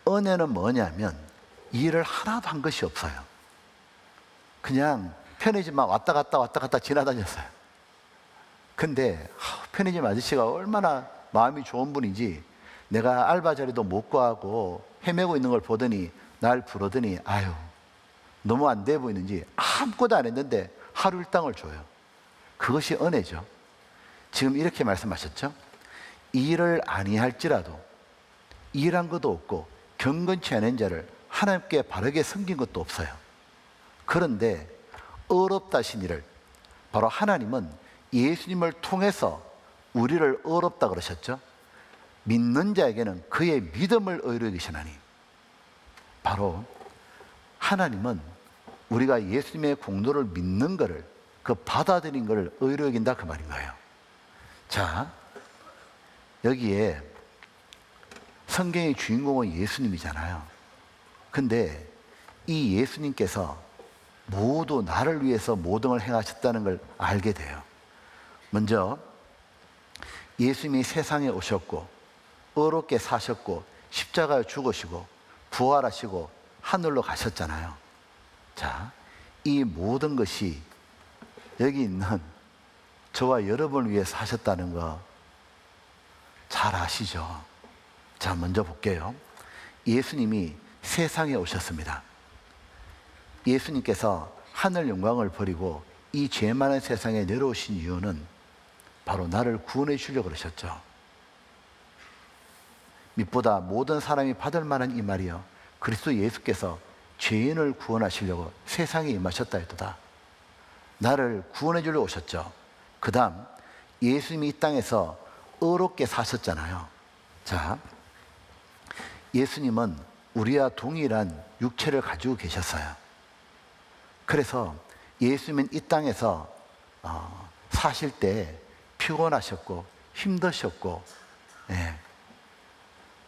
Speaker 1: 은혜는 뭐냐면 일을 하나도 한 것이 없어요. 그냥 편의점만 왔다 갔다 지나다녔어요. 근데 편의점 아저씨가 얼마나 마음이 좋은 분인지, 내가 알바 자리도 못 구하고 헤매고 있는 걸 보더니 날 부르더니 아유 너무 안 돼 보이는지 아무것도 안 했는데 하루 일당을 줘요. 그것이 은혜죠. 지금 이렇게 말씀하셨죠. 일을 아니할지라도 일한 것도 없고 경건치 않은 자를 하나님께 바르게 섬긴 것도 없어요. 그런데 어렵다 하신 일을, 바로 하나님은 예수님을 통해서 우리를 어렵다 그러셨죠. 믿는 자에게는 그의 믿음을 의로 여기시나니. 바로 하나님은 우리가 예수님의 공로를 믿는 것을, 그 받아들인 것을 의로 여긴다, 그 말인 거예요. 자, 여기에 성경의 주인공은 예수님이잖아요. 근데 이 예수님께서 모두 나를 위해서 모든 걸 행하셨다는 걸 알게 돼요. 먼저 예수님이 세상에 오셨고 의롭게 사셨고 십자가에 죽으시고 부활하시고 하늘로 가셨잖아요. 자, 이 모든 것이 여기 있는 저와 여러분을 위해서 하셨다는 거 잘 아시죠? 자, 먼저 볼게요. 예수님이 세상에 오셨습니다. 예수님께서 하늘 영광을 버리고 이 죄 많은 세상에 내려오신 이유는 바로 나를 구원해 주려고 그러셨죠. 밑보다 모든 사람이 받을 만한 이 말이요, 그리스도 예수께서 죄인을 구원하시려고 세상에 임하셨다 했도다. 나를 구원해 주려고 오셨죠. 그 다음 예수님이 이 땅에서 의롭게 사셨잖아요. 자, 예수님은 우리와 동일한 육체를 가지고 계셨어요. 그래서 예수님은 이 땅에서 사실 때 피곤하셨고 힘드셨고,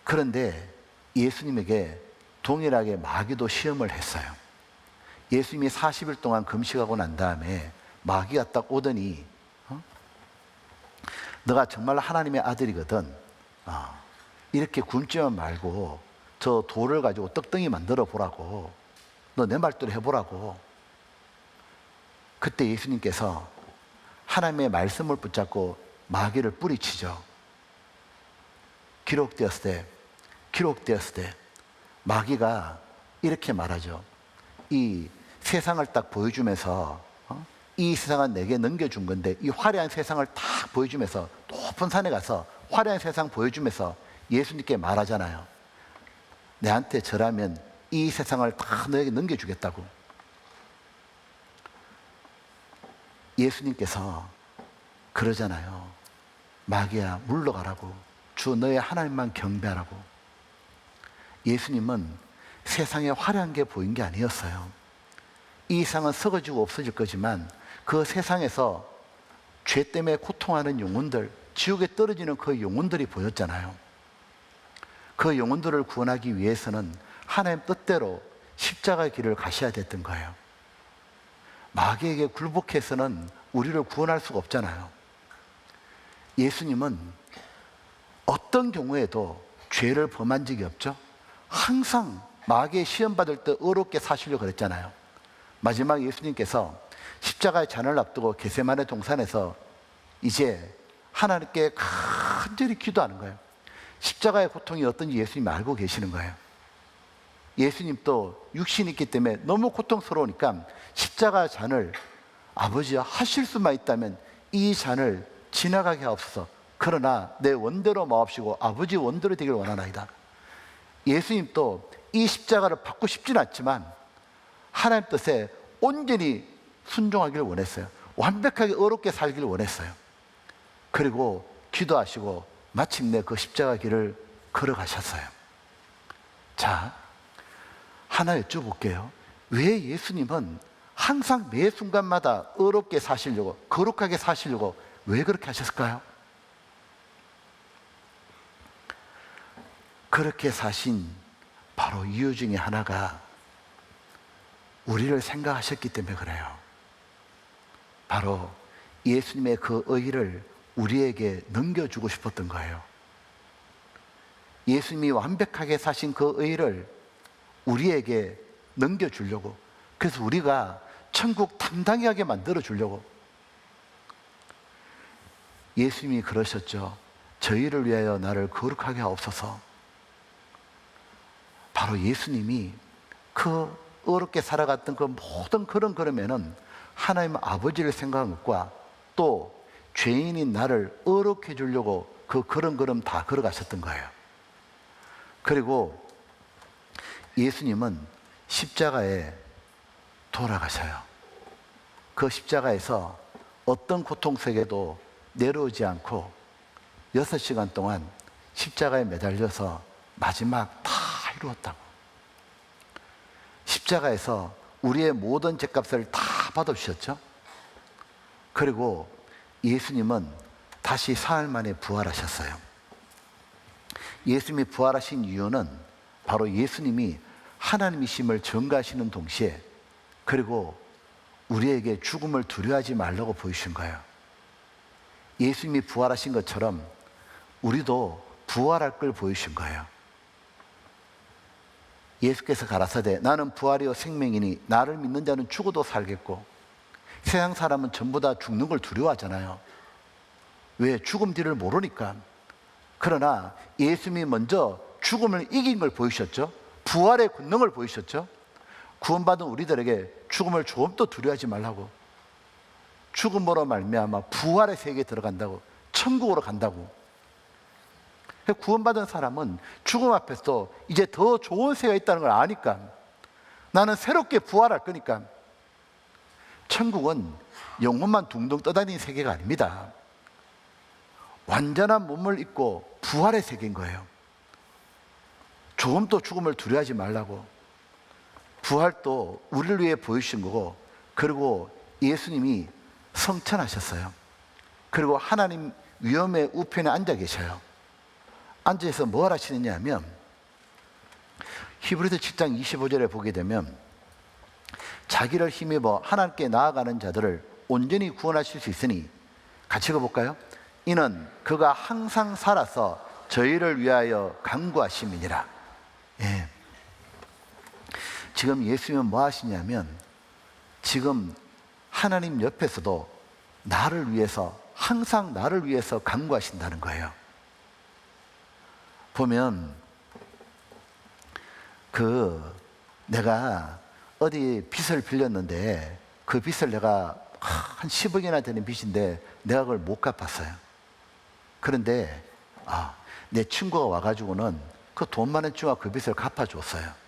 Speaker 1: 그런데 예수님에게 동일하게 마귀도 시험을 했어요. 예수님이 40일 동안 금식하고 난 다음에 마귀가 딱 오더니 너가 정말 하나님의 아들이거든, 이렇게 굶지만 말고 저 돌을 가지고 떡덩이 만들어 보라고, 너 내 말대로 해보라고. 그때 예수님께서 하나님의 말씀을 붙잡고 마귀를 뿌리치죠. 기록되었을 때 마귀가 이렇게 말하죠. 이 세상을 딱 보여주면서 이 세상은 내게 넘겨준 건데, 이 화려한 세상을 딱 보여주면서 높은 산에 가서 화려한 세상 보여주면서 예수님께 말하잖아요. 내한테 절하면 이 세상을 다 너에게 넘겨주겠다고. 예수님께서 그러잖아요. 마귀야, 물러가라고. 주 너의 하나님만 경배하라고. 예수님은 세상에 화려한 게 보인 게 아니었어요. 이 세상은 썩어지고 없어질 거지만 그 세상에서 죄 때문에 고통하는 영혼들, 지옥에 떨어지는 그 영혼들이 보였잖아요. 그 영혼들을 구원하기 위해서는 하나님 뜻대로 십자가의 길을 가셔야 됐던 거예요. 마귀에게 굴복해서는 우리를 구원할 수가 없잖아요. 예수님은 어떤 경우에도 죄를 범한 적이 없죠. 항상 마귀의 시험 받을 때 의롭게 사시려고 그랬잖아요. 마지막 예수님께서 십자가의 잔을 앞두고 겟세마네 동산에서 이제 하나님께 간절히 기도하는 거예요. 십자가의 고통이 어떤지 예수님이 알고 계시는 거예요. 예수님도 육신이 있기 때문에 너무 고통스러우니까 십자가 잔을, 아버지야, 하실 수만 있다면 이 잔을 지나가게 하옵소서. 그러나 내 원대로 마옵시고 아버지 원대로 되기를 원하나이다. 예수님도 이 십자가를 받고 싶지는 않지만 하나님 뜻에 온전히 순종하기를 원했어요. 완벽하게 의롭게 살기를 원했어요. 그리고 기도하시고 마침내 그 십자가 길을 걸어가셨어요. 자, 하나 여쭤볼게요. 왜 예수님은 항상 매 순간마다 의롭게 사시려고, 거룩하게 사시려고 왜 그렇게 하셨을까요? 그렇게 사신 바로 이유 중에 하나가 우리를 생각하셨기 때문에 그래요. 바로 예수님의 그 의를 우리에게 넘겨주고 싶었던 거예요. 예수님이 완벽하게 사신 그 의를 우리에게 넘겨주려고, 그래서 우리가 천국 당당히 하게 만들어주려고. 예수님이 그러셨죠. 저희를 위하여 나를 거룩하게 하옵소서. 바로 예수님이 그 어렵게 살아갔던 그 모든 그런 걸음에는 하나님 아버지를 생각한 것과 또 죄인인 나를 어렵게 해주려고 그 그런 걸음 다 걸어가셨던 거예요. 그리고 예수님은 십자가에 돌아가셔요. 그 십자가에서 어떤 고통 속에도 내려오지 않고 6시간 동안 십자가에 매달려서 마지막 다 이루었다고. 십자가에서 우리의 모든 죄값을 다 받아주셨죠. 그리고 예수님은 다시 사흘 만에 부활하셨어요. 예수님이 부활하신 이유는 바로 예수님이 하나님이심을 증거하시는 동시에, 그리고 우리에게 죽음을 두려워하지 말라고 보이신 거예요. 예수님이 부활하신 것처럼 우리도 부활할 걸 보이신 거예요. 예수께서 가라사대 나는 부활이요 생명이니 나를 믿는 자는 죽어도 살겠고, 세상 사람은 전부 다 죽는 걸 두려워하잖아요. 왜? 죽음 뒤를 모르니까. 그러나 예수님이 먼저 죽음을 이긴 걸 보이셨죠. 부활의 권능을 보이셨죠. 구원받은 우리들에게 죽음을 조금도 두려워하지 말라고, 죽음으로 말미암아 부활의 세계에 들어간다고, 천국으로 간다고. 구원받은 사람은 죽음 앞에서 이제 더 좋은 세계가 있다는 걸 아니까, 나는 새롭게 부활할 거니까. 천국은 영혼만 둥둥 떠다니는 세계가 아닙니다. 완전한 몸을 입고 부활의 세계인 거예요. 조금도 죽음을 두려워하지 말라고. 부활도 우리를 위해 보이신 거고, 그리고 예수님이 성천하셨어요. 그리고 하나님 위엄의 우편에 앉아 계셔요. 앉아서 뭘 하시느냐 하면, 히브리서 7장 25절에 보게 되면 자기를 힘입어 하나님께 나아가는 자들을 온전히 구원하실 수 있으니, 같이 읽어볼까요? 이는 그가 항상 살아서 저희를 위하여 간구하심이니라. 예. 지금 예수님은 뭐 하시냐면, 지금 하나님 옆에서도 나를 위해서, 항상 나를 위해서 간구하신다는 거예요. 보면 내가 어디 빚을 빌렸는데, 그 빚을 내가 한 10억이나 되는 빚인데 내가 그걸 못 갚았어요. 그런데 내 친구가 와가지고는 그 돈 많은 친구가 그 빚을 갚아줬어요.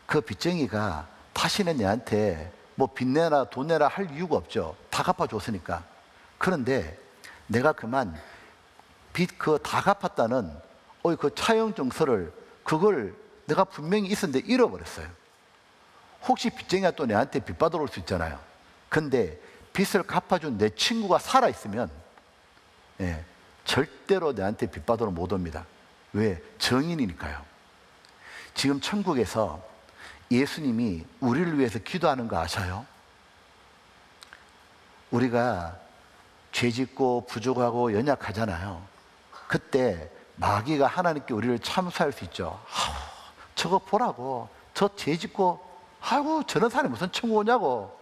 Speaker 1: 그 빚쟁이가 다시는 내한테 뭐 빚내라 돈 내라 할 이유가 없죠. 다 갚아줬으니까. 그런데 내가 그만 빚 그거 다 갚았다는 그 차용증서를, 그걸 내가 분명히 있었는데 잃어버렸어요. 혹시 빚쟁이가 또 내한테 빚 받으러 올 수 있잖아요. 근데 빚을 갚아준 내 친구가 살아있으면 절대로 내한테 빚 받으러 못 옵니다. 왜? 정인이니까요. 지금 천국에서 예수님이 우리를 위해서 기도하는 거 아셔요? 우리가 죄짓고 부족하고 연약하잖아요. 그때 마귀가 하나님께 우리를 참수할 수 있죠. 저거 보라고, 저 죄짓고, 아이고 저런 사람이 무슨 천국 오냐고.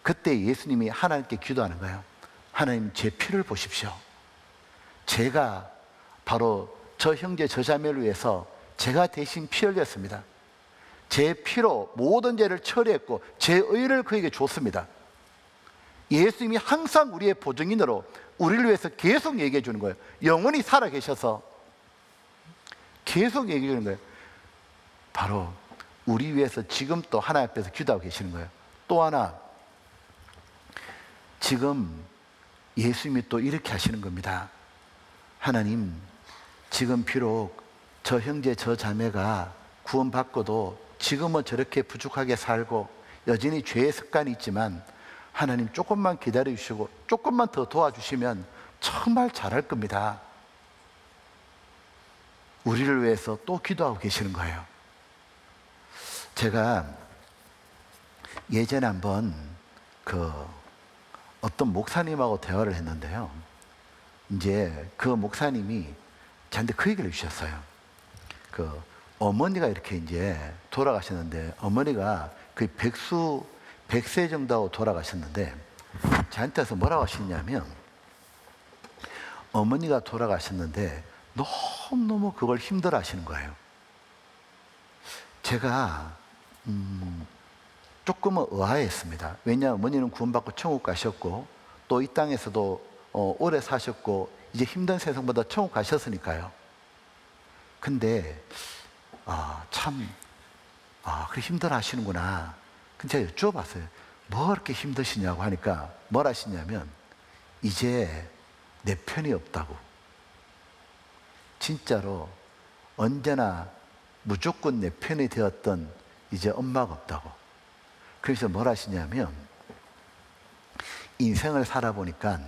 Speaker 1: 그때 예수님이 하나님께 기도하는 거예요. 하나님, 제 피를 보십시오. 제가 바로 저 형제 저 자매를 위해서 제가 대신 피 흘렸습니다. 제 피로 모든 죄를 처리했고 제 의를 그에게 줬습니다. 예수님이 항상 우리의 보증인으로 우리를 위해서 계속 얘기해 주는 거예요. 영원히 살아 계셔서 계속 얘기해 주는 거예요. 바로 우리 위해서 지금 또 하나님 앞에서 기도하고 계시는 거예요. 또 하나, 지금 예수님이 또 이렇게 하시는 겁니다. 하나님, 지금 비록 저 형제 저 자매가 구원받고도 지금은 저렇게 부족하게 살고 여전히 죄의 습관이 있지만, 하나님 조금만 기다려 주시고 조금만 더 도와주시면 정말 잘할 겁니다. 우리를 위해서 또 기도하고 계시는 거예요. 제가 예전에 한번 어떤 목사님하고 대화를 했는데요. 이제 그 목사님이 저한테 그 얘기를 해주셨어요. 어머니가 이렇게 이제 돌아가셨는데, 어머니가 거의 100세 정도 하고 돌아가셨는데, 저한테서 뭐라고 하시냐면, 어머니가 돌아가셨는데 너무너무 그걸 힘들어 하시는 거예요. 제가 조금은 의아했습니다. 왜냐하면 어머니는 구원받고 천국 가셨고 또 이 땅에서도 오래 사셨고 이제 힘든 세상보다 천국 가셨으니까요. 근데 그렇게 힘들어 하시는구나. 근데 제가 여쭤봤어요. 뭐 그렇게 힘드시냐고 하니까 뭘 하시냐면, 이제 내 편이 없다고. 진짜로 언제나 무조건 내 편이 되었던 이제 엄마가 없다고. 그래서 뭘 하시냐면, 인생을 살아보니까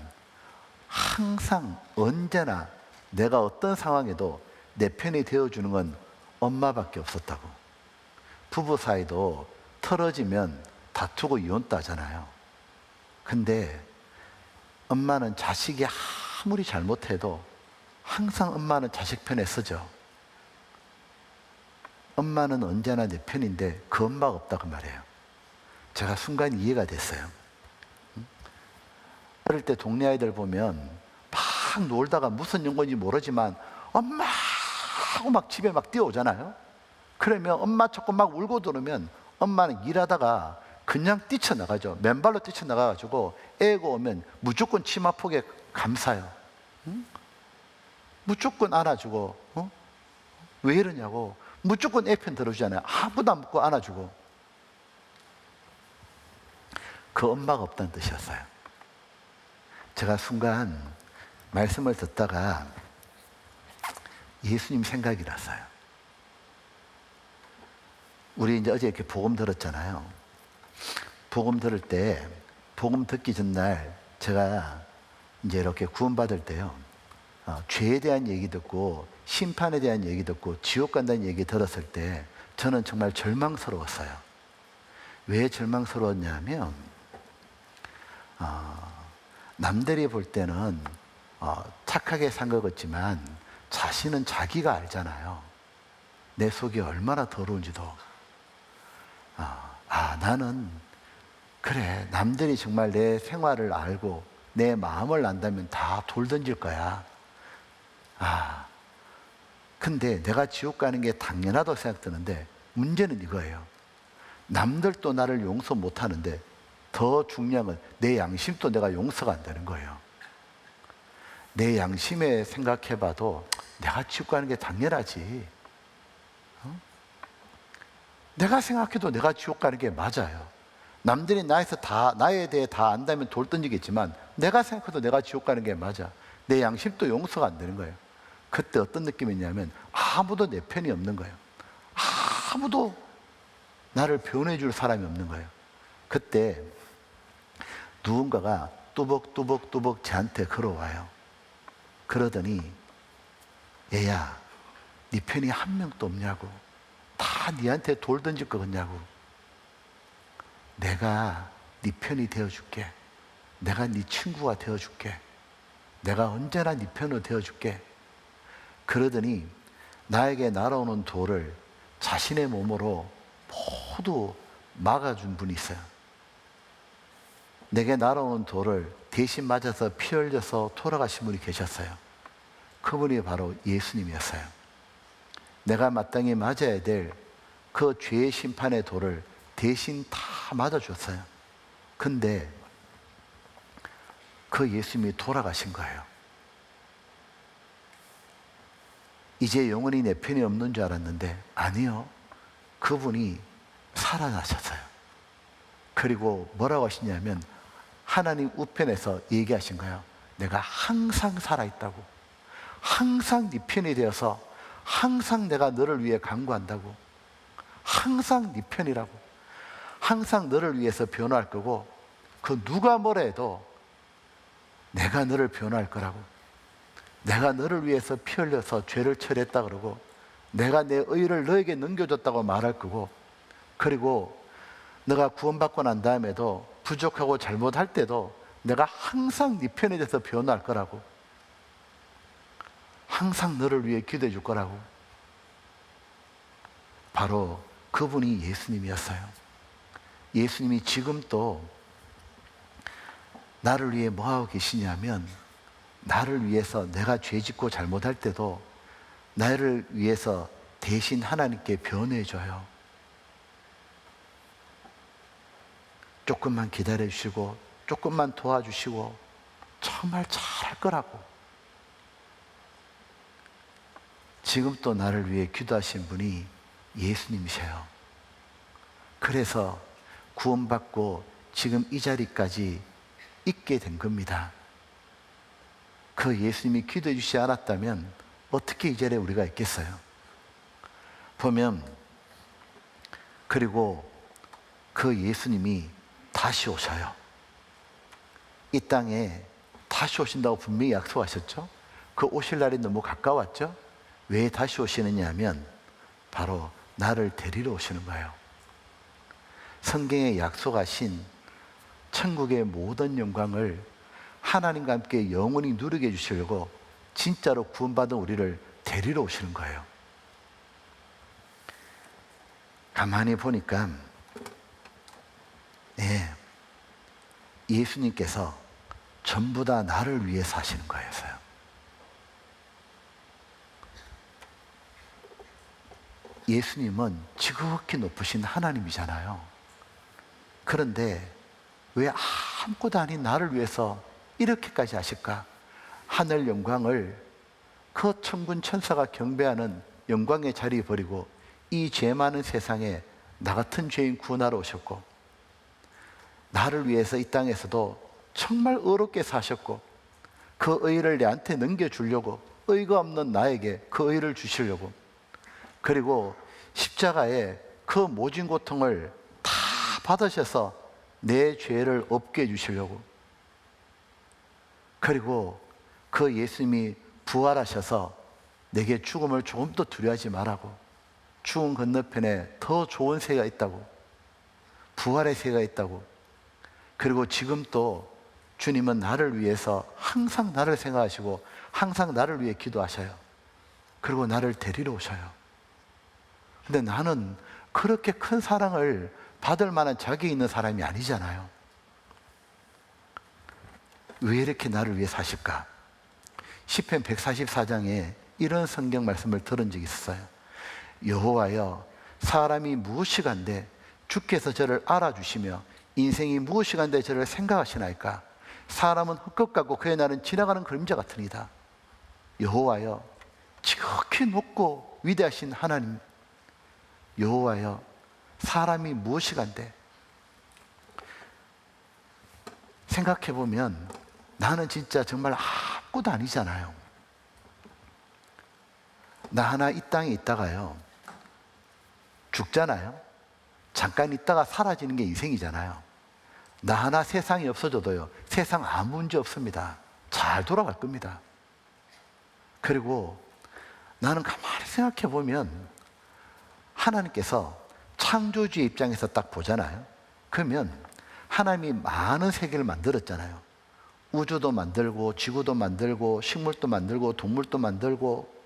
Speaker 1: 항상 언제나 내가 어떤 상황에도 내 편이 되어주는 건 엄마밖에 없었다고. 부부 사이도 틀어지면 다투고 이혼도 하잖아요. 근데 엄마는 자식이 아무리 잘못해도 항상 엄마는 자식 편에 서죠. 엄마는 언제나 내 편인데 그 엄마가 없다고 말해요. 제가 순간 이해가 됐어요. 어릴 때 동네 아이들 보면 막 놀다가 무슨 연고인지 모르지만 엄마 하고 막 집에 막 뛰어오잖아요. 그러면 엄마 찾고 막 울고 들으면 엄마는 일하다가 그냥 뛰쳐나가죠. 맨발로 뛰쳐나가가지고 애가 오면 무조건 치마폭에 감싸요. 무조건 안아주고, 왜 이러냐고 무조건 애 편 들어주잖아요. 아무도 안 묻고 안아주고. 그 엄마가 없다는 뜻이었어요. 제가 순간 말씀을 듣다가 예수님 생각이 났어요. 우리 이제 어제 이렇게 복음 들었잖아요. 복음 들을 때, 복음 듣기 전날 제가 이제 이렇게 구원받을 때요, 죄에 대한 얘기 듣고 심판에 대한 얘기 듣고 지옥 간다는 얘기 들었을 때 저는 정말 절망스러웠어요. 왜 절망스러웠냐면 남들이 볼 때는 착하게 산 것 같지만 자신은 자기가 알잖아요. 내 속이 얼마나 더러운지도. 나는 그래, 남들이 정말 내 생활을 알고 내 마음을 안다면 다 돌 던질 거야. 근데 내가 지옥 가는 게 당연하다고 생각드는데 문제는 이거예요. 남들도 나를 용서 못 하는데 더 중요한 건 내 양심도 내가 용서가 안 되는 거예요. 내 양심에 생각해봐도 내가 지옥 가는 게 당연하지. 내가 생각해도 내가 지옥 가는 게 맞아요. 남들이 나에 대해 다 안다면 돌 던지겠지만 내가 생각해도 내가 지옥 가는 게 맞아. 내 양심도 용서가 안 되는 거예요. 그때 어떤 느낌이냐면 아무도 내 편이 없는 거예요. 아무도 나를 변호해 줄 사람이 없는 거예요. 그때 누군가가 뚜벅뚜벅뚜벅 저한테 걸어와요. 그러더니 얘야, 네 편이 한 명도 없냐고. 다 네한테 돌 던질 거 같냐고. 내가 네 편이 되어줄게. 내가 네 친구가 되어줄게. 내가 언제나 네 편으로 되어줄게. 그러더니 나에게 날아오는 돌을 자신의 몸으로 모두 막아준 분이 있어요. 내게 날아오는 돌을 대신 맞아서 피 흘려서 돌아가신 분이 계셨어요. 그분이 바로 예수님이었어요. 내가 마땅히 맞아야 될 그 죄의 심판의 돌을 대신 다 맞아줬어요. 근데 그 예수님이 돌아가신 거예요. 이제 영원히 내 편이 없는 줄 알았는데 아니요. 그분이 살아나셨어요. 그리고 뭐라고 하시냐면 하나님 우편에서 얘기하신 거예요. 내가 항상 살아있다고. 항상 네 편이 되어서 항상 내가 너를 위해 간구한다고. 항상 네 편이라고. 항상 너를 위해서 변호할 거고 그 누가 뭐라 해도 내가 너를 변호할 거라고. 내가 너를 위해서 피 흘려서 죄를 처리했다 그러고 내가 내 의를 너에게 넘겨줬다고 말할 거고 그리고 너가 구원받고 난 다음에도 부족하고 잘못할 때도 내가 항상 네 편에 대해서 변호할 거라고. 항상 너를 위해 기도해 줄 거라고. 바로 그분이 예수님이었어요. 예수님이 지금 또 나를 위해 뭐하고 계시냐면 나를 위해서 내가 죄 짓고 잘못할 때도 나를 위해서 대신 하나님께 변호해줘요. 조금만 기다려주시고 조금만 도와주시고 정말 잘할 거라고. 지금 또 나를 위해 기도하신 분이 예수님이세요. 그래서 구원받고 지금 이 자리까지 있게 된 겁니다. 그 예수님이 기도해 주시지 않았다면 어떻게 이 자리에 우리가 있겠어요? 보면 그리고 그 예수님이 다시 오셔요. 이 땅에 다시 오신다고 분명히 약속하셨죠? 그 오실 날이 너무 가까웠죠? 왜 다시 오시느냐 하면 바로 나를 데리러 오시는 거예요. 성경에 약속하신 천국의 모든 영광을 하나님과 함께 영원히 누리게 해주시려고 진짜로 구원받은 우리를 데리러 오시는 거예요. 가만히 보니까 예수님께서 전부 다 나를 위해서 하시는 거였어요. 예수님은 지극히 높으신 하나님이잖아요. 그런데 왜 아무것도 아닌 나를 위해서 이렇게까지 하실까? 하늘 영광을 그 천군 천사가 경배하는 영광의 자리 버리고 이 죄 많은 세상에 나 같은 죄인 구원하러 오셨고, 나를 위해서 이 땅에서도 정말 의롭게 사셨고, 그 의를 내한테 넘겨주려고, 의가 없는 나에게 그 의를 주시려고, 그리고 십자가에 그 모진 고통을 다 받으셔서 내 죄를 없게 해주시려고, 그리고 그 예수님이 부활하셔서 내게 죽음을 조금 더 두려워하지 말라고, 죽음 건너편에 더 좋은 세가 있다고, 부활의 세가 있다고, 그리고 지금 또 주님은 나를 위해서 항상 나를 생각하시고 항상 나를 위해 기도하셔요. 그리고 나를 데리러 오셔요. 근데 나는 그렇게 큰 사랑을 받을 만한 자격이 있는 사람이 아니잖아요. 왜 이렇게 나를 위해 사실까? 시편 144장에 이런 성경 말씀을 들은 적이 있었어요. 여호와여, 사람이 무엇이간데 주께서 저를 알아주시며 인생이 무엇이간데 저를 생각하시나이까? 사람은 헛것 같고 그의 날은 지나가는 그림자 같으니이다. 여호와여, 지극히 높고 위대하신 하나님, 여호와여, 사람이 무엇이간데? 생각해보면 나는 진짜 정말 아무것도 아니잖아요. 나 하나 이 땅에 있다가요, 죽잖아요. 잠깐 있다가 사라지는 게 인생이잖아요. 나 하나 세상이 없어져도요, 세상 아무 문제 없습니다. 잘 돌아갈 겁니다. 그리고 나는 가만히 생각해 보면 하나님께서 창조주의 입장에서 딱 보잖아요. 그러면 하나님이 많은 세계를 만들었잖아요. 우주도 만들고 지구도 만들고 식물도 만들고 동물도 만들고,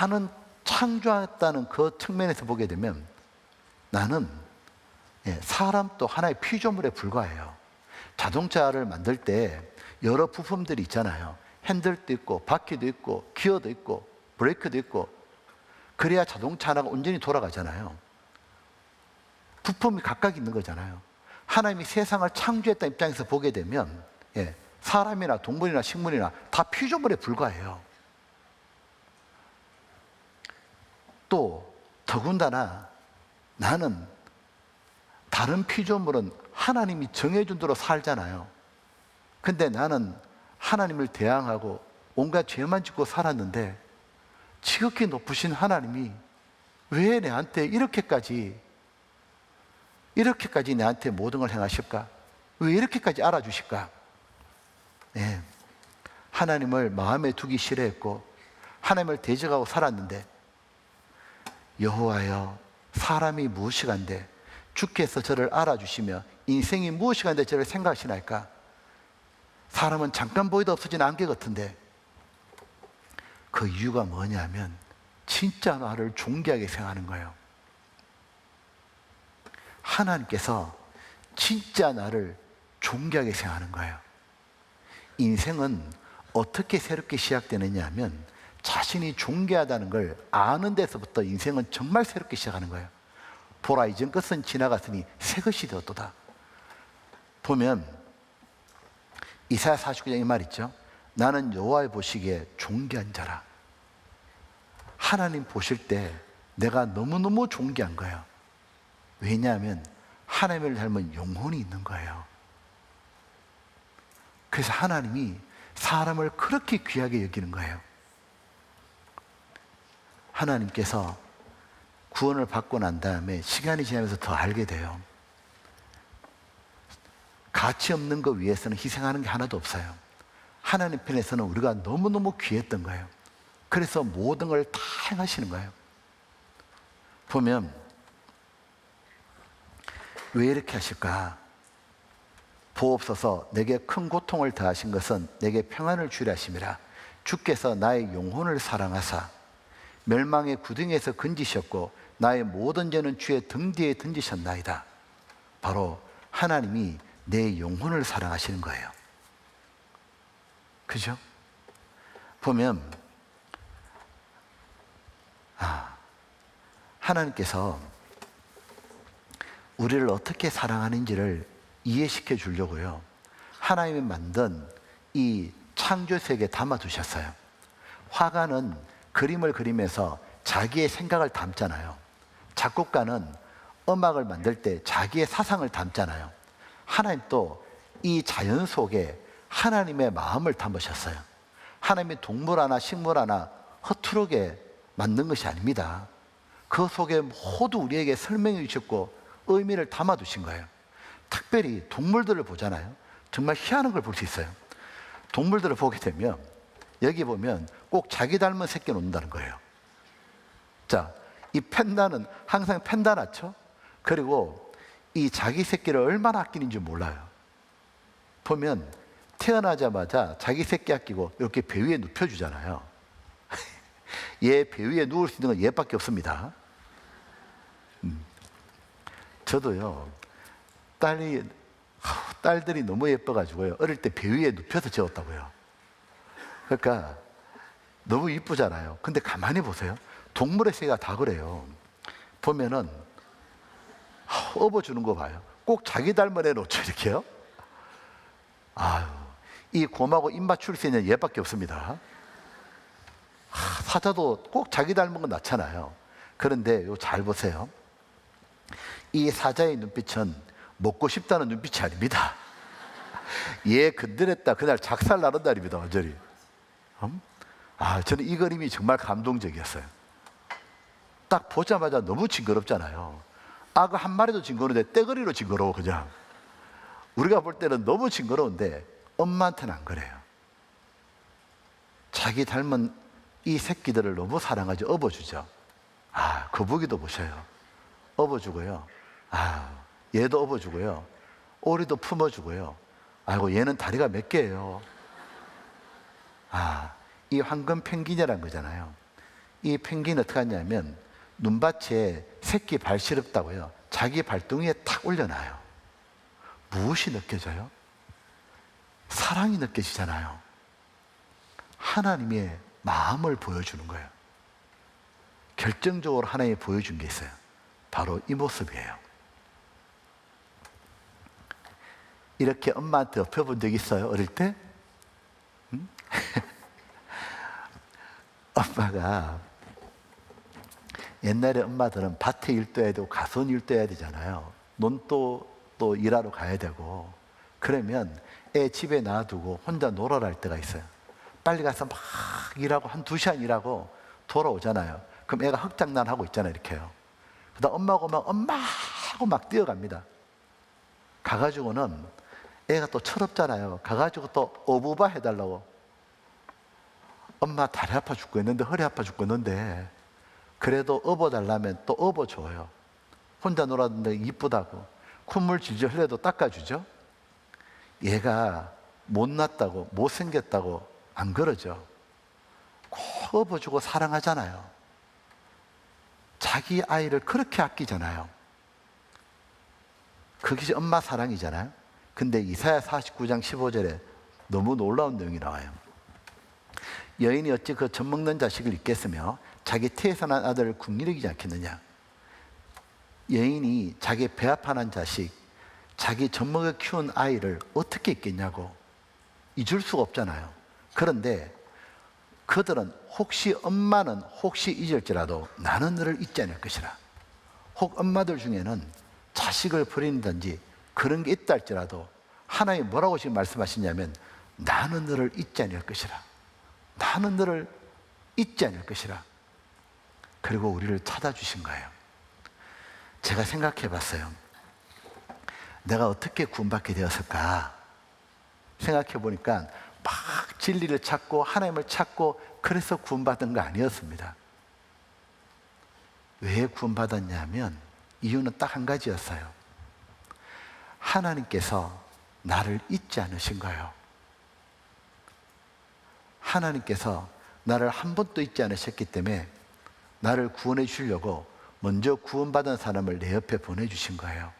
Speaker 1: 많은 창조했다는 그 측면에서 보게 되면 나는 사람도 하나의 피조물에 불과해요. 자동차를 만들 때 여러 부품들이 있잖아요. 핸들도 있고 바퀴도 있고 기어도 있고 브레이크도 있고, 그래야 자동차 하나가 온전히 돌아가잖아요. 부품이 각각 있는 거잖아요. 하나님이 세상을 창조했다는 입장에서 보게 되면 사람이나 동물이나 식물이나 다 피조물에 불과해요. 또 더군다나 나는 다른 피조물은 하나님이 정해준 대로 살잖아요. 근데 나는 하나님을 대항하고 온갖 죄만 짓고 살았는데 지극히 높으신 하나님이 왜 내한테 이렇게까지 내한테 모든 걸 행하실까? 왜 이렇게까지 알아주실까? 하나님을 마음에 두기 싫어했고 하나님을 대적하고 살았는데, 여호와여, 사람이 무엇이간데 주께서 저를 알아주시며 인생이 무엇이간데 저를 생각하시나이까? 사람은 잠깐 보이다 없어지는 안개 같은데, 그 이유가 뭐냐면 진짜 나를 존귀하게 생각하는 거예요. 하나님께서 진짜 나를 존귀하게 생각하는 거예요. 인생은 어떻게 새롭게 시작되느냐 하면 자신이 존귀하다는 걸 아는 데서부터 인생은 정말 새롭게 시작하는 거예요. 보라, 이전 것은 지나갔으니 새 것이 되었도다. 보면 이사야 49장 이 말 있죠. 나는 여호와의 보시기에 존귀한 자라. 하나님 보실 때 내가 너무너무 존귀한 거예요. 왜냐하면 하나님을 닮은 영혼이 있는 거예요. 그래서 하나님이 사람을 그렇게 귀하게 여기는 거예요. 하나님께서 구원을 받고 난 다음에 시간이 지나면서 더 알게 돼요. 가치 없는 것 위해서는 희생하는 게 하나도 없어요. 하나님 편에서는 우리가 너무너무 귀했던 거예요. 그래서 모든 걸 다 행하시는 거예요. 보면 왜 이렇게 하실까? 보옵소서, 내게 큰 고통을 더하신 것은 내게 평안을 주려 하심이라. 주께서 나의 영혼을 사랑하사 멸망의 구덩이에서 건지셨고 나의 모든 죄는 주의 등 뒤에 던지셨나이다. 바로 하나님이 내 영혼을 사랑하시는 거예요. 그죠? 보면 하나님께서 우리를 어떻게 사랑하는지를 이해시켜 주려고요, 하나님이 만든 이 창조 세계에 담아두셨어요. 화가는 그림을 그리면서 자기의 생각을 담잖아요. 작곡가는 음악을 만들 때 자기의 사상을 담잖아요. 하나님도 이 자연 속에 하나님의 마음을 담으셨어요. 하나님이 동물 하나 식물 하나 허투루게 만든 것이 아닙니다. 그 속에 모두 우리에게 설명해 주셨고 의미를 담아두신 거예요. 특별히 동물들을 보잖아요. 정말 희한한 걸 볼 수 있어요. 동물들을 보게 되면 여기 보면 꼭 자기 닮은 새끼 놓는다는 거예요. 자, 이 팬다는 항상 팬다 낳죠. 그리고 이 자기 새끼를 얼마나 아끼는지 몰라요. 보면 태어나자마자 자기 새끼 아끼고 이렇게 배 위에 눕혀주잖아요. 얘 배 위에 누울 수 있는 건 얘밖에 없습니다. 저도요, 딸들이 너무 예뻐가지고요, 어릴 때 배 위에 눕혀서 재웠다고요. 그러니까 너무 이쁘잖아요. 근데 가만히 보세요. 동물의 세계가 다 그래요. 보면은 업어주는 거 봐요. 꼭 자기 닮은 애 놓죠, 이렇게요. 아유, 이 곰하고 입 맞출 수 있는 얘밖에 없습니다. 사자도 꼭 자기 닮은 건 낳잖아요. 그런데 잘 보세요. 이 사자의 눈빛은 먹고 싶다는 눈빛이 아닙니다. 얘 건드렸다 그날 작살 나는 날입니다, 완전히. 저는 이 그림이 정말 감동적이었어요. 딱 보자마자 너무 징그럽잖아요. 악어 한 마리도 징그러운데 떼거리로 징그러워. 그냥 우리가 볼 때는 너무 징그러운데 엄마한테는 안 그래요. 자기 닮은 이 새끼들을 너무 사랑하죠. 업어주죠. 거북이도 보셔요. 업어주고요. 얘도 업어주고요. 오리도 품어주고요. 아이고, 얘는 다리가 몇 개예요. 이 황금 펭귄이라는 거잖아요. 이 펭귄은 어떻게 하냐면 눈밭에 새끼 발 시렵다고요, 자기 발등위에 탁 올려놔요. 무엇이 느껴져요? 사랑이 느껴지잖아요. 하나님의 마음을 보여주는 거예요. 결정적으로 하나님이 보여준 게 있어요. 바로 이 모습이에요. 이렇게 엄마한테 엎혀본 적 있어요? 어릴 때? 엄마가, 옛날에 엄마들은 밭에 일도 해야 되고 가선 일도 해야 되잖아요. 논도 또 일하러 가야 되고. 그러면 애 집에 놔두고 혼자 놀아라 할 때가 있어요. 빨리 가서 막 일하고 한 2시간 일하고 돌아오잖아요. 그럼 애가 흑장난하고 있잖아요, 이렇게요. 그다음 엄마가 오면 엄마 하고 막 뛰어갑니다. 가가지고는 애가 또 철없잖아요. 가가지고 또 어부바 해달라고. 엄마 다리 아파 죽겠는데, 허리 아파 죽겠는데 그래도 업어달라면 또 업어줘요. 혼자 놀았는데 이쁘다고 콧물 질질 흘려도 닦아주죠. 얘가 못났다고 못생겼다고 안 그러죠. 꼭 업어주고 사랑하잖아요. 자기 아이를 그렇게 아끼잖아요. 그게 엄마 사랑이잖아요. 근데 이사야 49장 15절에 너무 놀라운 내용이 나와요. 여인이 어찌 그 젖먹는 자식을 잊겠으며 자기 태에서 난 아들을 국리를 여기지 않겠느냐. 여인이 자기 배아파 난 자식, 자기 젖먹여 키운 아이를 어떻게 잊겠냐고. 잊을 수가 없잖아요. 그런데 그들은 엄마는 혹시 잊을지라도 나는 너를 잊지 않을 것이라. 혹 엄마들 중에는 자식을 버린다든지 그런 게 있다 할지라도 하나님이 뭐라고 지금 말씀하시냐면 나는 너를 잊지 않을 것이라. 나는 너를 잊지 않을 것이라. 그리고 우리를 찾아주신 거예요. 제가 생각해 봤어요. 내가 어떻게 구원받게 되었을까 생각해 보니까 막 진리를 찾고 하나님을 찾고 그래서 구원받은 거 아니었습니다. 왜 구원받았냐면 이유는 딱 한 가지였어요. 하나님께서 나를 잊지 않으신가요? 하나님께서 나를 한 번도 잊지 않으셨기 때문에 나를 구원해 주려고 먼저 구원받은 사람을 내 옆에 보내주신 거예요.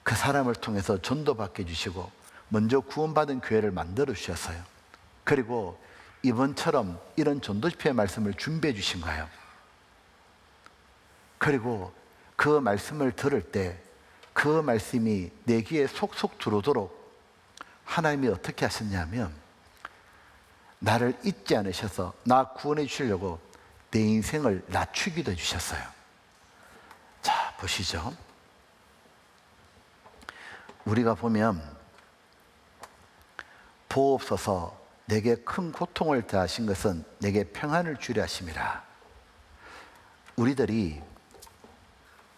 Speaker 1: 그 사람을 통해서 전도받게 해주시고 먼저 구원받은 교회를 만들어 주셨어요. 그리고 이번처럼 이런 전도 집회의 말씀을 준비해 주신 거예요. 그리고 그 말씀을 들을 때 그 말씀이 내 귀에 속속 들어오도록 하나님이 어떻게 하셨냐면 나를 잊지 않으셔서 나 구원해 주시려고 내 인생을 낮추기도 해주셨어요. 자, 보시죠. 우리가 보면 보옵소서 내게 큰 고통을 더하신 것은 내게 평안을 주려 하심이라. 우리들이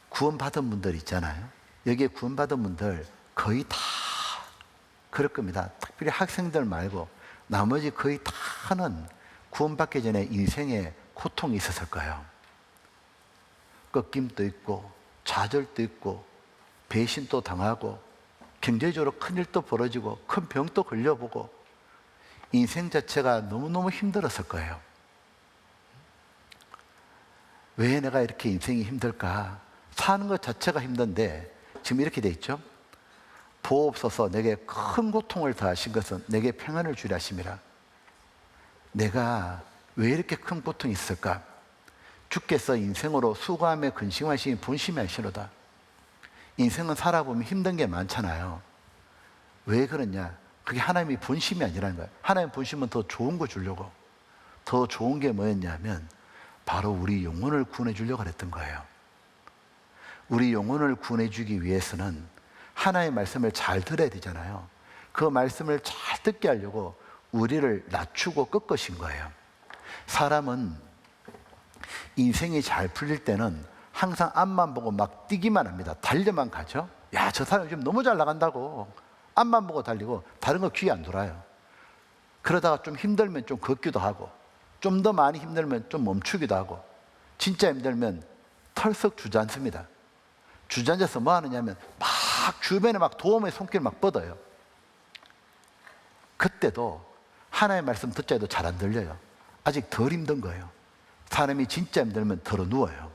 Speaker 1: 구원받은 분들 있잖아요. 여기에 구원받은 분들 거의 다 그럴 겁니다. 특별히 학생들 말고 나머지 거의 다는 구원받기 전에 인생에 고통이 있었을 거예요. 꺾임도 있고 좌절도 있고 배신도 당하고 경제적으로 큰일도 벌어지고 큰 병도 걸려보고 인생 자체가 너무너무 힘들었을 거예요. 왜 내가 이렇게 인생이 힘들까? 사는 것 자체가 힘든데 지금 이렇게 돼 있죠. 보옵소서 내게 큰 고통을 더하신 것은 내게 평안을 주려 하심이라. 내가 왜 이렇게 큰 고통이 있을까? 주께서 인생으로 수고함에 근심하시니 분심이 하시로다. 인생은 살아보면 힘든 게 많잖아요. 왜 그러냐? 그게 하나님이 본심이 아니라는 거예요. 하나님 본심은 더 좋은 거 주려고. 더 좋은 게 뭐였냐면 바로 우리 영혼을 구원해 주려고 그랬던 거예요. 우리 영혼을 구원해 주기 위해서는 하나님의 말씀을 잘 들어야 되잖아요. 그 말씀을 잘 듣게 하려고 우리를 낮추고 꺾으신 거예요. 사람은 인생이 잘 풀릴 때는 항상 앞만 보고 막 뛰기만 합니다. 달려만 가죠. 야, 저 사람 지금 너무 잘 나간다고 앞만 보고 달리고 다른 거 귀에 안 돌아요. 그러다가 좀 힘들면 좀 걷기도 하고 좀 더 많이 힘들면 좀 멈추기도 하고 진짜 힘들면 털썩 주저앉습니다. 주저앉아서 뭐 하느냐면 막 주변에 막 도움의 손길 막 뻗어요. 그때도 하나님의 말씀 듣자 해도 잘 안 들려요. 아직 덜 힘든 거예요. 사람이 진짜 힘들면 덜어 누워요.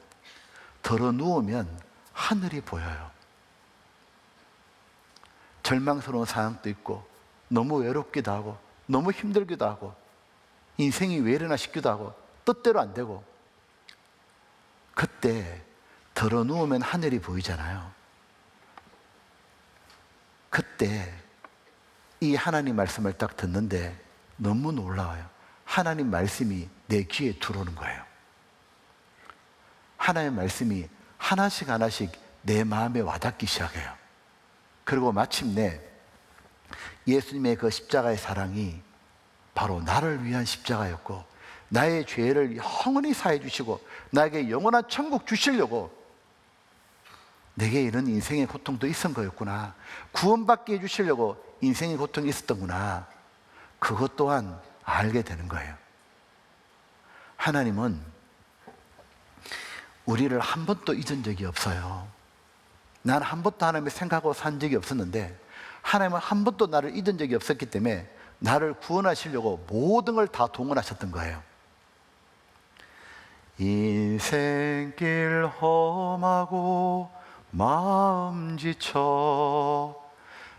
Speaker 1: 덜어 누우면 하늘이 보여요. 절망스러운 상황도 있고 너무 외롭기도 하고 너무 힘들기도 하고 인생이 왜 이러나 싶기도 하고 뜻대로 안 되고 그때 덜어 누우면 하늘이 보이잖아요. 그때 이 하나님 말씀을 딱 듣는데 너무 놀라워요. 하나님 말씀이 내 귀에 들어오는 거예요. 하나님 말씀이 하나씩 하나씩 내 마음에 와닿기 시작해요. 그리고 마침내 예수님의 그 십자가의 사랑이 바로 나를 위한 십자가였고 나의 죄를 영원히 사해 주시고 나에게 영원한 천국 주시려고 내게 이런 인생의 고통도 있은 거였구나. 구원받게 해주시려고 인생의 고통이 있었던구나. 그것 또한 알게 되는 거예요. 하나님은 우리를 한 번도 잊은 적이 없어요. 난 한 번도 하나님을 생각하고 산 적이 없었는데 하나님은 한 번도 나를 잊은 적이 없었기 때문에 나를 구원하시려고 모든 걸 다 동원하셨던 거예요. 인생길 험하고 마음 지쳐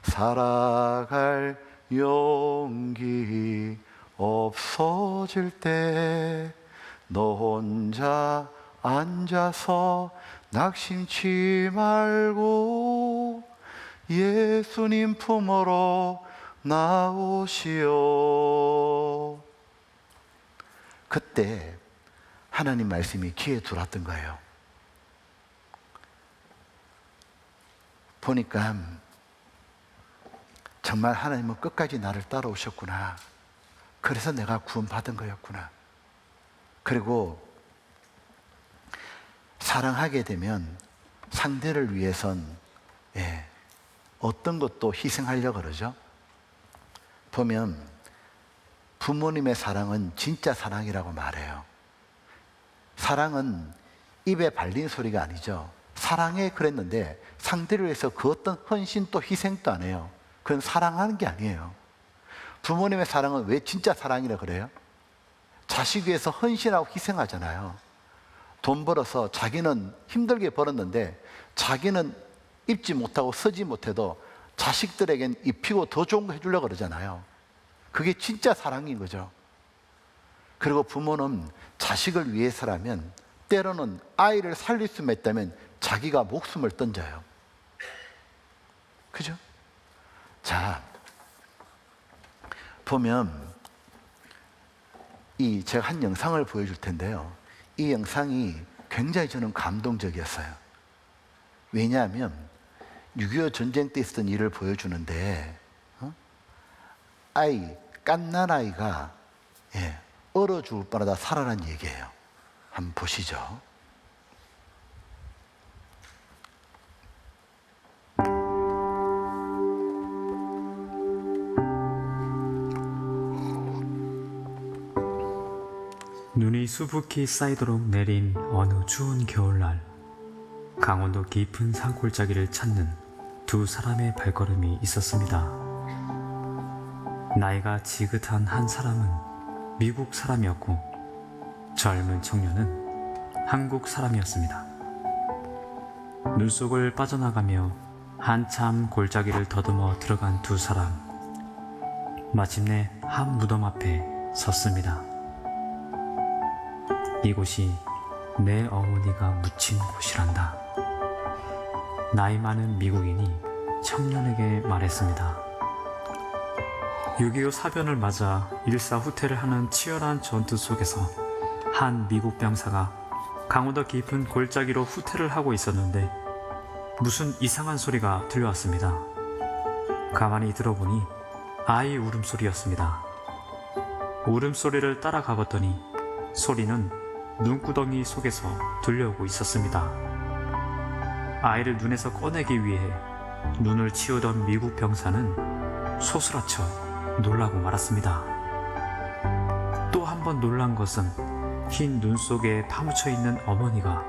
Speaker 1: 살아갈 용기 없어질 때 너 혼자 앉아서 낙심치 말고 예수님 품으로 나오시오. 그때 하나님 말씀이 귀에 들어왔던 거예요. 보니까 정말 하나님은 끝까지 나를 따라오셨구나. 그래서 내가 구원받은 거였구나. 그리고 사랑하게 되면 상대를 위해선 어떤 것도 희생하려고 그러죠. 보면 부모님의 사랑은 진짜 사랑이라고 말해요. 사랑은 입에 발린 소리가 아니죠. 사랑해 그랬는데 상대를 위해서 그 어떤 헌신 또 희생도 안 해요. 그건 사랑하는 게 아니에요. 부모님의 사랑은 왜 진짜 사랑이라 그래요? 자식 위해서 헌신하고 희생하잖아요. 돈 벌어서 자기는 힘들게 벌었는데 자기는 입지 못하고 쓰지 못해도 자식들에겐 입히고 더 좋은 거 해주려고 그러잖아요. 그게 진짜 사랑인 거죠. 그리고 부모는 자식을 위해서라면 때로는 아이를 살릴 수만 있다면 자기가 목숨을 던져요. 그죠? 자, 보면 제가 한 영상을 보여줄 텐데요. 이 영상이 굉장히 저는 감동적이었어요. 왜냐하면 6.25 전쟁 때 있었던 일을 보여주는데 갓난아이가 얼어 죽을 뻔하다 살아난 얘기예요. 한번 보시죠.
Speaker 2: 눈이 수북히 쌓이도록 내린 어느 추운 겨울날, 강원도 깊은 산골짜기를 찾는 두 사람의 발걸음이 있었습니다. 나이가 지긋한 한 사람은 미국 사람이었고 젊은 청년은 한국 사람이었습니다. 눈속을 빠져나가며 한참 골짜기를 더듬어 들어간 두 사람, 마침내 한 무덤 앞에 섰습니다. 이곳이 내 어머니가 묻힌 곳이란다. 나이 많은 미국인이 청년에게 말했습니다. 6.25 사변을 맞아 일사후퇴를 하는 치열한 전투 속에서 한 미국 병사가 강원도 깊은 골짜기로 후퇴를 하고 있었는데 무슨 이상한 소리가 들려왔습니다. 가만히 들어보니 아이 울음소리였습니다. 울음소리를 따라가 봤더니 소리는 눈구덩이 속에서 들려오고 있었습니다. 아이를 눈에서 꺼내기 위해 눈을 치우던 미국 병사는 소스라쳐 놀라고 말았습니다. 또 한 번 놀란 것은 흰 눈 속에 파묻혀 있는 어머니가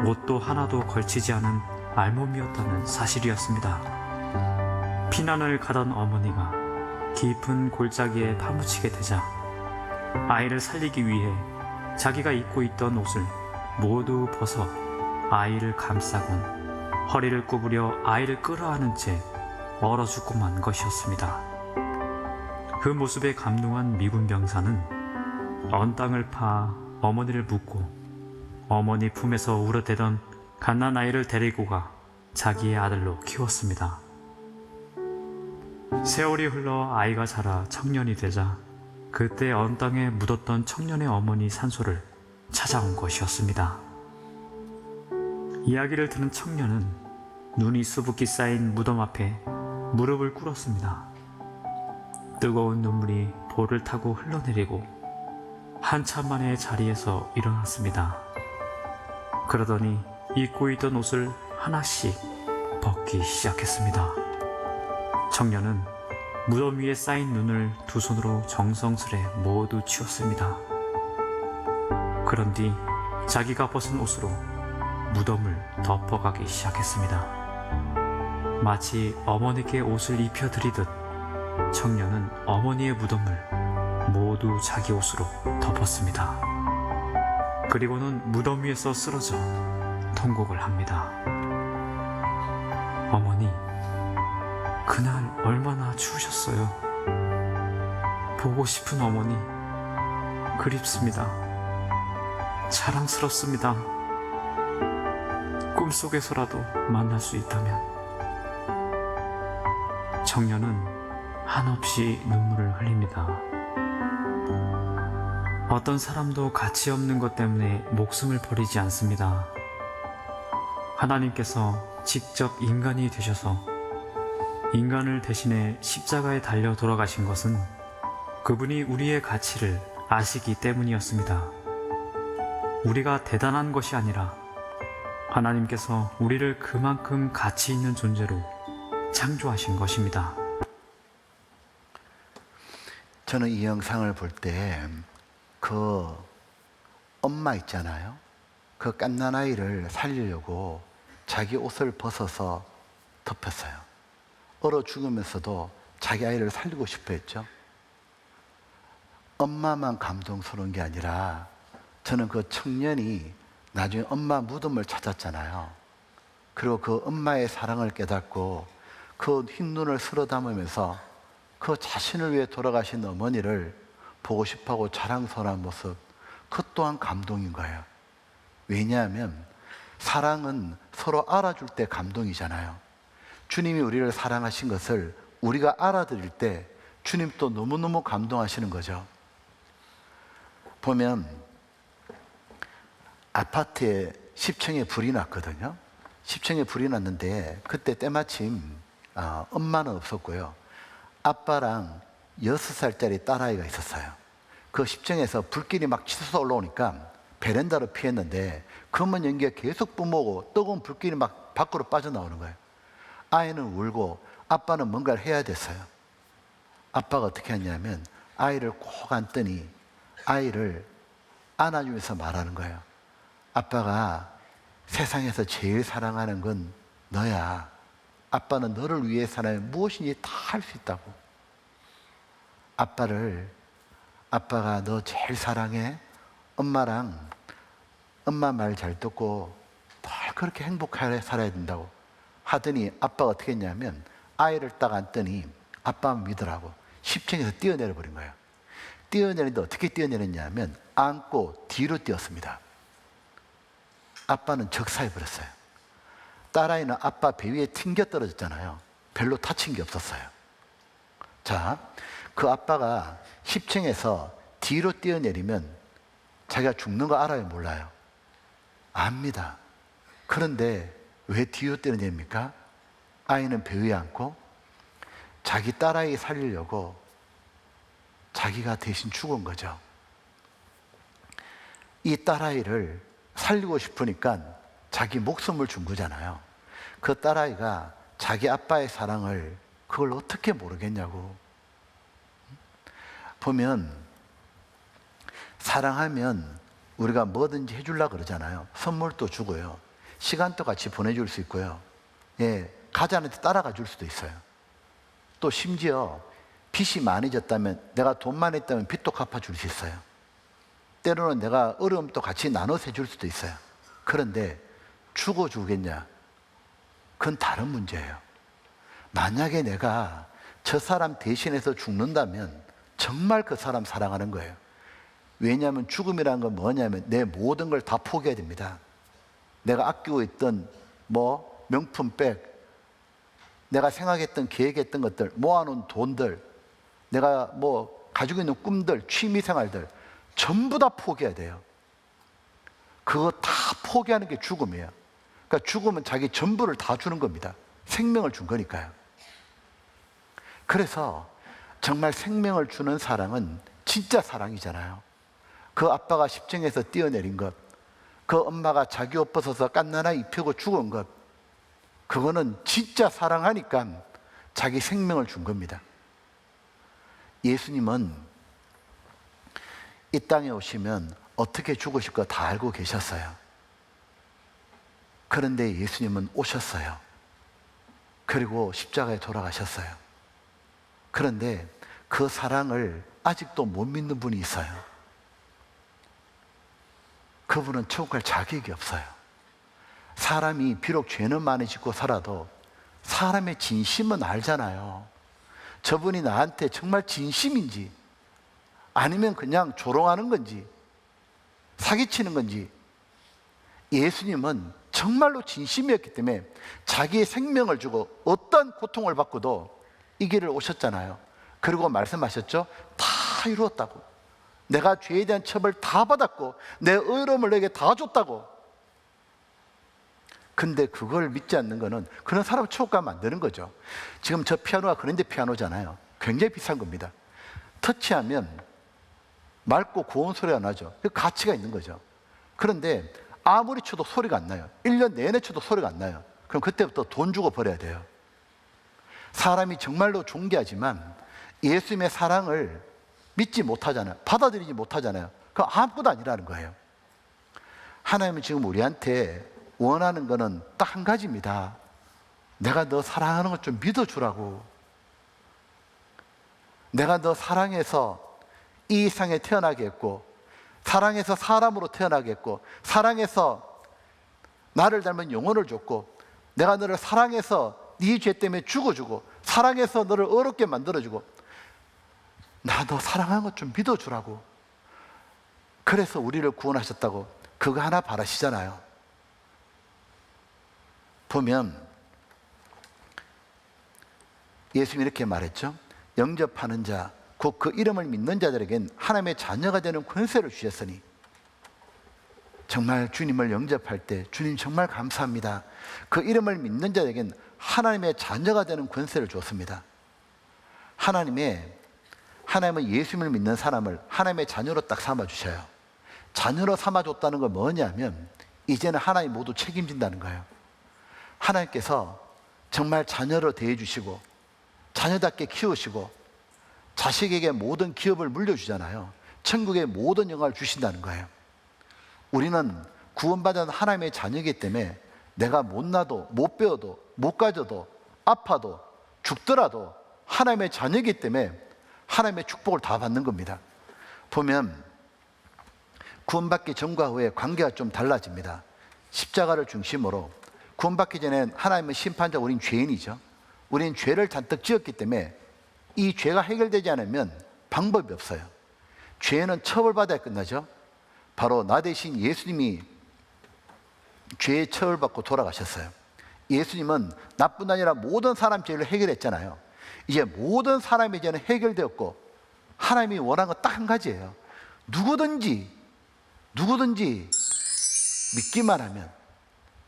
Speaker 2: 옷도 하나도 걸치지 않은 알몸이었다는 사실이었습니다. 피난을 가던 어머니가 깊은 골짜기에 파묻히게 되자 아이를 살리기 위해 자기가 입고 있던 옷을 모두 벗어 아이를 감싸곤 허리를 구부려 아이를 끌어안은 채 얼어 죽고 만 것이었습니다. 그 모습에 감동한 미군 병사는 언 땅을 파 어머니를 묻고 어머니 품에서 울어대던 갓난아이를 데리고 가 자기의 아들로 키웠습니다. 세월이 흘러 아이가 자라 청년이 되자 그때 언 땅에 묻었던 청년의 어머니 산소를 찾아온 것이었습니다. 이야기를 들은 청년은 눈이 수북히 쌓인 무덤 앞에 무릎을 꿇었습니다. 뜨거운 눈물이 볼을 타고 흘러내리고 한참 만에 자리에서 일어났습니다. 그러더니 입고 있던 옷을 하나씩 벗기 시작했습니다. 청년은 무덤 위에 쌓인 눈을 두 손으로 정성스레 모두 치웠습니다. 그런 뒤 자기가 벗은 옷으로 무덤을 덮어가기 시작했습니다. 마치 어머니께 옷을 입혀드리듯 청년은 어머니의 무덤을 모두 자기 옷으로 덮었습니다. 그리고는 무덤 위에서 쓰러져 통곡을 합니다. 어머니, 그날 얼마나 추우셨어요. 보고 싶은 어머니, 그립습니다. 자랑스럽습니다. 꿈속에서라도 만날 수 있다면. 청년은 한없이 눈물을 흘립니다. 어떤 사람도 가치 없는 것 때문에 목숨을 버리지 않습니다. 하나님께서 직접 인간이 되셔서 인간을 대신해 십자가에 달려 돌아가신 것은 그분이 우리의 가치를 아시기 때문이었습니다. 우리가 대단한 것이 아니라 하나님께서 우리를 그만큼 가치 있는 존재로 창조하신 것입니다.
Speaker 1: 저는 이 영상을 볼 때 그 엄마 있잖아요. 그 갓난아이를 살리려고 자기 옷을 벗어서 덮였어요. 얼어 죽으면서도 자기 아이를 살리고 싶어 했죠. 엄마만 감동스러운 게 아니라 저는 그 청년이 나중에 엄마 무덤을 찾았잖아요. 그리고 그 엄마의 사랑을 깨닫고 그 흰눈을 쓸어 담으면서 그 자신을 위해 돌아가신 어머니를 보고 싶어하고 자랑스러운 모습, 그 또한 감동인 거예요. 왜냐하면 사랑은 서로 알아줄 때 감동이잖아요. 주님이 우리를 사랑하신 것을 우리가 알아들일 때 주님 또 너무너무 감동하시는 거죠. 보면 아파트에 10층에 불이 났거든요. 10층에 불이 났는데 그때 때마침 엄마는 없었고요. 아빠랑 6살짜리 딸아이가 있었어요. 그 10층에서 불길이 막 치솟아 올라오니까 베란다로 피했는데 검은 연기가 계속 뿜어오고 뜨거운 불길이 막 밖으로 빠져나오는 거예요. 아이는 울고 아빠는 뭔가를 해야 됐어요. 아빠가 어떻게 했냐면 아이를 꼭 안더니 아이를 안아주면서 말하는 거예요. 아빠가 세상에서 제일 사랑하는 건 너야. 아빠는 너를 위해 살아야 무엇인지 다 할 수 있다고. 아빠가 너 제일 사랑해. 엄마 말 잘 듣고 늘 그렇게 행복하게 살아야 된다고 하더니 아빠가 어떻게 했냐면 아이를 딱 안더니 아빠만 믿으라고 10층에서 뛰어내려 버린 거예요. 뛰어내리는데 어떻게 뛰어내렸냐면 안고 뒤로 뛰었습니다. 아빠는 적사해 버렸어요. 딸아이는 아빠 배 위에 튕겨 떨어졌잖아요. 별로 다친 게 없었어요. 자, 그 아빠가 10층에서 뒤로 뛰어내리면 자기가 죽는 거 알아요, 몰라요? 압니다. 그런데 왜 뒤로 뛰어내립니까? 아이는 배 위에 앉고 자기 딸아이 살리려고 자기가 대신 죽은 거죠. 이 딸아이를 살리고 싶으니까 자기 목숨을 준 거잖아요. 그 딸아이가 자기 아빠의 사랑을 그걸 어떻게 모르겠냐고. 보면 사랑하면 우리가 뭐든지 해주려고 그러잖아요. 선물도 주고요. 시간도 같이 보내줄 수 있고요. 예, 가자한테 따라가 줄 수도 있어요. 또 심지어 빚이 많이 졌다면 내가 돈만 있다면 빚도 갚아줄 수 있어요. 때로는 내가 어려움도 같이 나눠서 해줄 수도 있어요. 그런데 주고 주겠냐? 그건 다른 문제예요. 만약에 내가 저 사람 대신해서 죽는다면 정말 그 사람 사랑하는 거예요. 왜냐하면 죽음이라는 건 뭐냐면 내 모든 걸 다 포기해야 됩니다. 내가 아끼고 있던 명품백, 내가 생각했던 계획했던 것들, 모아놓은 돈들, 내가 가지고 있는 꿈들, 취미생활들 전부 다 포기해야 돼요. 그거 다 포기하는 게 죽음이에요. 그러니까 죽음은 자기 전부를 다 주는 겁니다. 생명을 준 거니까요. 그래서 정말 생명을 주는 사랑은 진짜 사랑이잖아요. 그 아빠가 10층에서 뛰어내린 것, 그 엄마가 자기 옷 벗어서 깐나나 입히고 죽은 것, 그거는 진짜 사랑하니까 자기 생명을 준 겁니다. 예수님은 이 땅에 오시면 어떻게 죽으실 거 다 알고 계셨어요. 그런데 예수님은 오셨어요. 그리고 십자가에 돌아가셨어요. 그런데 그 사랑을 아직도 못 믿는 분이 있어요. 그분은 천국 갈 자격이 없어요. 사람이 비록 죄는 많이 짓고 살아도 사람의 진심은 알잖아요. 저분이 나한테 정말 진심인지 아니면 그냥 조롱하는 건지 사기치는 건지. 예수님은 정말로 진심이었기 때문에 자기의 생명을 주고 어떤 고통을 받고도 이 길을 오셨잖아요. 그리고 말씀하셨죠. 다 이루었다고. 내가 죄에 대한 처벌 다 받았고 내 의로움을 너에게 다 줬다고. 근데 그걸 믿지 않는 거는 그런 사람을 천국 가면 안 되는 거죠. 지금 저 피아노가 그런데 피아노잖아요. 굉장히 비싼 겁니다. 터치하면 맑고 고운 소리가 나죠. 그 가치가 있는 거죠. 그런데 아무리 쳐도 소리가 안 나요. 1년 내내 쳐도 소리가 안 나요. 그럼 그때부터 돈 주고 버려야 돼요. 사람이 정말로 존귀하지만 예수님의 사랑을 믿지 못하잖아요. 받아들이지 못하잖아요. 그럼 아무것도 아니라는 거예요. 하나님은 지금 우리한테 원하는 거는 딱 한 가지입니다. 내가 너 사랑하는 것 좀 믿어주라고. 내가 너 사랑해서 이 세상에 태어나게 했고, 사랑해서 사람으로 태어나게 했고, 사랑해서 나를 닮은 영혼을 줬고, 내가 너를 사랑해서 네 죄 때문에 죽어주고, 사랑해서 너를 어렵게 만들어주고, 나 너 사랑하는 것 좀 믿어주라고. 그래서 우리를 구원하셨다고 그거 하나 바라시잖아요. 보면 예수님이 이렇게 말했죠. 영접하는 자, 곧 그 이름을 믿는 자들에겐 하나님의 자녀가 되는 권세를 주셨으니. 정말 주님을 영접할 때 주님 정말 감사합니다. 그 이름을 믿는 자에겐 하나님의 자녀가 되는 권세를 줬습니다. 하나님은 예수님을 믿는 사람을 하나님의 자녀로 딱 삼아주셔요. 자녀로 삼아줬다는 건 뭐냐면 이제는 하나님 모두 책임진다는 거예요. 하나님께서 정말 자녀로 대해주시고 자녀답게 키우시고 자식에게 모든 기업을 물려주잖아요. 천국의 모든 영광을 주신다는 거예요. 우리는 구원받은 하나님의 자녀이기 때문에 내가 못나도 못 배워도 못 가져도 아파도 죽더라도 하나님의 자녀이기 때문에 하나님의 축복을 다 받는 겁니다. 보면 구원받기 전과 후에 관계가 좀 달라집니다. 십자가를 중심으로 구원받기 전엔 하나님은 심판자, 우린 죄인이죠. 우린 죄를 잔뜩 지었기 때문에 이 죄가 해결되지 않으면 방법이 없어요. 죄는 처벌받아야 끝나죠. 바로 나 대신 예수님이 죄의 처벌받고 돌아가셨어요. 예수님은 나뿐 아니라 모든 사람 죄를 해결했잖아요. 이제 모든 사람의 죄는 해결되었고 하나님이 원하는 건 딱 한 가지예요. 누구든지 믿기만 하면,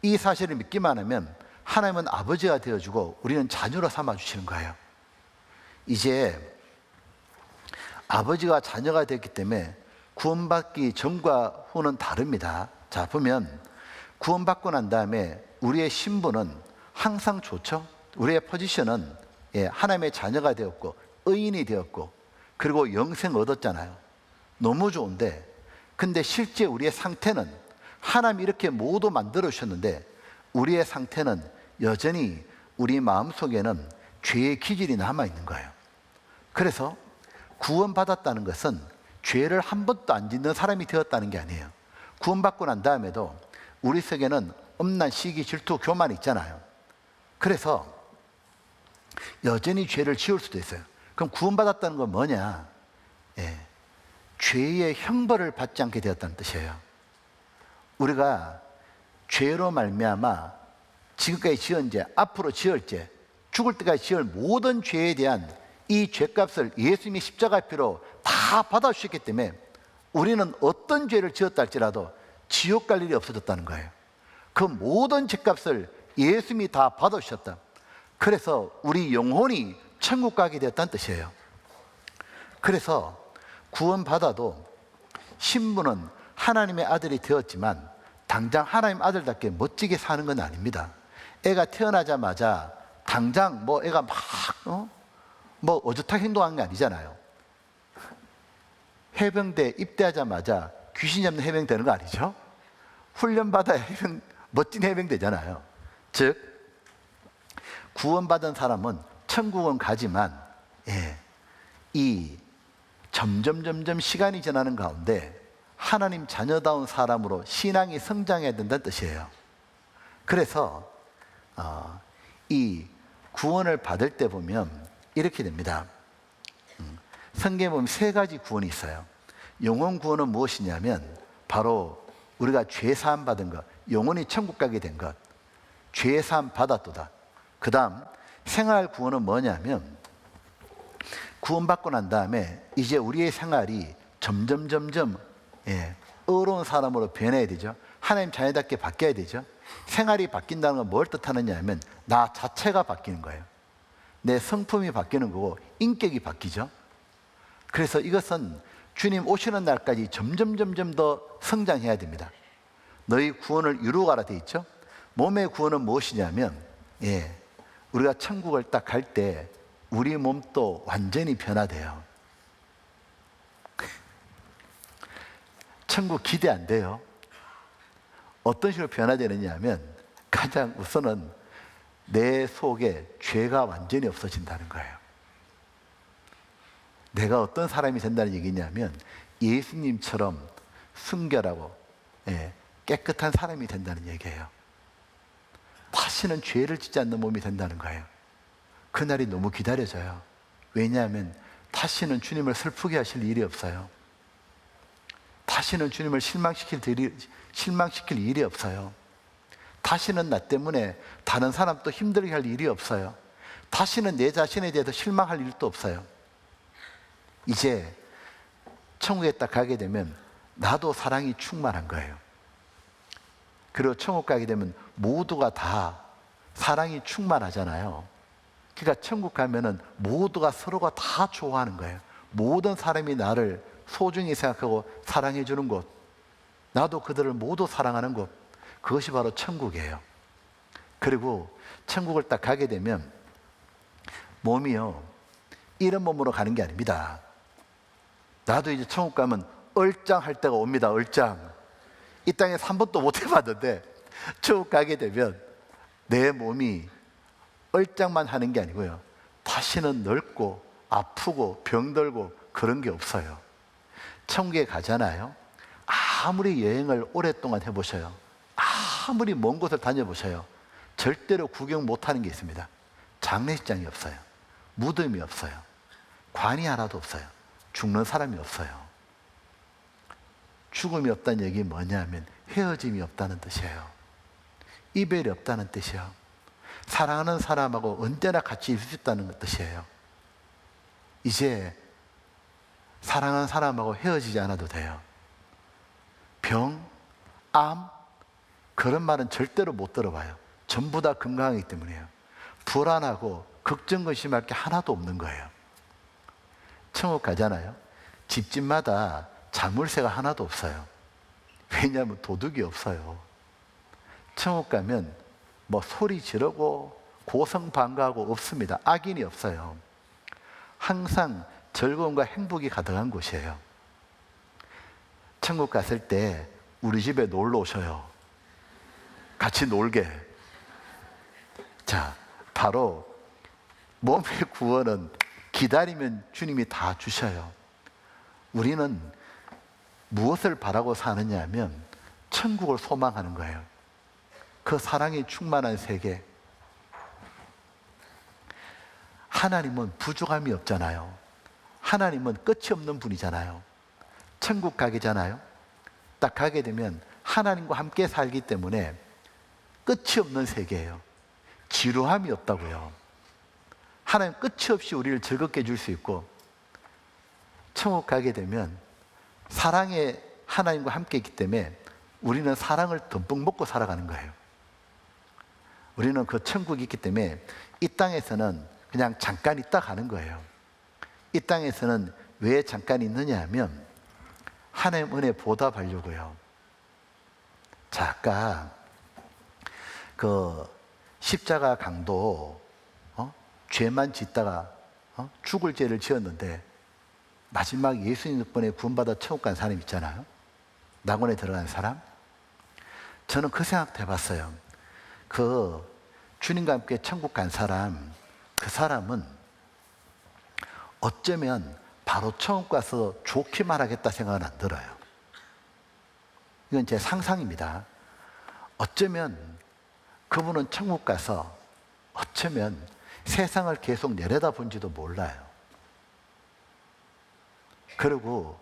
Speaker 1: 이 사실을 믿기만 하면 하나님은 아버지가 되어주고 우리는 자녀로 삼아주시는 거예요. 이제 아버지가 자녀가 됐기 때문에 구원받기 전과 후는 다릅니다. 자, 보면 구원받고 난 다음에 우리의 신분은 항상 좋죠. 우리의 포지션은 하나님의 자녀가 되었고 의인이 되었고 그리고 영생 얻었잖아요. 너무 좋은데, 근데 실제 우리의 상태는 하나님이 이렇게 모두 만들어 주셨는데 우리의 상태는 여전히 우리 마음속에는 죄의 기질이 남아있는 거예요. 그래서 구원받았다는 것은 죄를 한 번도 안 짓는 사람이 되었다는 게 아니에요. 구원받고 난 다음에도 우리 속에는 엄난 시기, 질투, 교만이 있잖아요. 그래서 여전히 죄를 지을 수도 있어요. 그럼 구원받았다는 건 뭐냐? 죄의 형벌을 받지 않게 되었다는 뜻이에요. 우리가 죄로 말미암아 지금까지 지은 죄, 앞으로 지을 죄, 죽을 때까지 지을 모든 죄에 대한 이 죄값을 예수님이 십자가 피로 다 받아주셨기 때문에 우리는 어떤 죄를 지었다 할지라도 지옥 갈 일이 없어졌다는 거예요. 그 모든 죄값을 예수님이 다 받아주셨다. 그래서 우리 영혼이 천국 가게 되었다는 뜻이에요. 그래서 구원받아도 신분은 하나님의 아들이 되었지만 당장 하나님 아들답게 멋지게 사는 건 아닙니다. 애가 태어나자마자 당장 애가 어젓하게 행동하는 게 아니잖아요. 해병대 입대하자마자 귀신 잡는 해병 되는 거 아니죠? 훈련받아야 멋진 해병 되잖아요. 즉 구원받은 사람은 천국은 가지만 이 점점 시간이 지나는 가운데 하나님 자녀다운 사람으로 신앙이 성장해야 된다는 뜻이에요. 그래서 이 구원을 받을 때 보면 이렇게 됩니다. 성경에 보면 세 가지 구원이 있어요. 영혼 구원은 무엇이냐면 바로 우리가 죄 사함 받은 것, 영혼이 천국 가게 된 것, 죄 사함 받았도다. 그 다음 생활 구원은 뭐냐면 구원받고 난 다음에 이제 우리의 생활이 점점 의로운 사람으로 변해야 되죠. 하나님 자녀답게 바뀌어야 되죠. 생활이 바뀐다는 건 뭘 뜻하느냐 하면 나 자체가 바뀌는 거예요. 내 성품이 바뀌는 거고 인격이 바뀌죠. 그래서 이것은 주님 오시는 날까지 점점 더 성장해야 됩니다. 너희 구원을 이루어가라 돼 있죠. 몸의 구원은 무엇이냐면 우리가 천국을 딱 갈 때 우리 몸도 완전히 변화돼요. 천국 기대 안 돼요. 어떤 식으로 변화되느냐 하면 가장 우선은 내 속에 죄가 완전히 없어진다는 거예요. 내가 어떤 사람이 된다는 얘기냐면 예수님처럼 순결하고 깨끗한 사람이 된다는 얘기예요. 다시는 죄를 짓지 않는 몸이 된다는 거예요. 그날이 너무 기다려져요. 왜냐하면 다시는 주님을 슬프게 하실 일이 없어요. 다시는 주님을 실망시킬 일이 없어요. 다시는 나 때문에 다른 사람 또 힘들게 할 일이 없어요. 다시는 내 자신에 대해서 실망할 일도 없어요. 이제 천국에 딱 가게 되면 나도 사랑이 충만한 거예요. 그리고 천국 가게 되면 모두가 다 사랑이 충만하잖아요. 그러니까 천국 가면은 모두가 서로가 다 좋아하는 거예요. 모든 사람이 나를 소중히 생각하고 사랑해 주는 곳, 나도 그들을 모두 사랑하는 곳, 그것이 바로 천국이에요. 그리고 천국을 딱 가게 되면 몸이요, 이런 몸으로 가는 게 아닙니다. 나도 이제 천국 가면 얼짱할 때가 옵니다. 얼짱. 이 땅에서 한 번도 못 해봤는데 천국 가게 되면 내 몸이 얼짱만 하는 게 아니고요, 다시는 늙고 아프고 병들고 그런 게 없어요. 천국에 가잖아요. 아무리 여행을 오랫동안 해보셔요, 아무리 먼 곳을 다녀보셔요, 절대로 구경 못하는 게 있습니다. 장례식장이 없어요. 무덤이 없어요. 관이 하나도 없어요. 죽는 사람이 없어요. 죽음이 없다는 얘기 뭐냐면 헤어짐이 없다는 뜻이에요. 이별이 없다는 뜻이에요. 사랑하는 사람하고 언제나 같이 있을 수 있다는 뜻이에요. 이제 사랑하는 사람하고 헤어지지 않아도 돼요. 병, 암, 그런 말은 절대로 못 들어봐요. 전부 다 건강하기 때문이에요. 불안하고 걱정, 근심할 게 하나도 없는 거예요. 천국 가잖아요. 집집마다 자물쇠가 하나도 없어요. 왜냐하면 도둑이 없어요. 천국 가면 뭐 소리 지르고 고성방가하고 없습니다. 악인이 없어요. 항상 즐거움과 행복이 가득한 곳이에요. 천국 갔을 때 우리 집에 놀러 오셔요. 같이 놀게. 자, 바로 몸의 구원은 기다리면 주님이 다 주셔요. 우리는 무엇을 바라고 사느냐 하면 천국을 소망하는 거예요. 그 사랑이 충만한 세계. 하나님은 부족함이 없잖아요. 하나님은 끝이 없는 분이잖아요. 천국 가게잖아요. 딱 가게 되면 하나님과 함께 살기 때문에 끝이 없는 세계예요. 지루함이 없다고요. 하나님 끝이 없이 우리를 즐겁게 해줄 수 있고, 천국 가게 되면 사랑의 하나님과 함께 있기 때문에 우리는 사랑을 듬뿍 먹고 살아가는 거예요. 우리는 그 천국이 있기 때문에 이 땅에서는 그냥 잠깐 있다 가는 거예요. 이 땅에서는 왜 잠깐 있느냐 하면 하나님 은혜 보답하려고요. 자, 아까 그 십자가 강도 죄만 짓다가 죽을 죄를 지었는데 마지막 예수님 덕분에 구원받아 천국 간 사람 있잖아요. 낙원에 들어간 사람. 저는 그 생각도 해봤어요. 그 주님과 함께 천국 간 사람, 그 사람은 어쩌면 바로 천국 가서 좋기만 하겠다 생각은 안 들어요. 이건 제 상상입니다. 어쩌면 그분은 천국 가서 어쩌면 세상을 계속 내려다본지도 몰라요. 그리고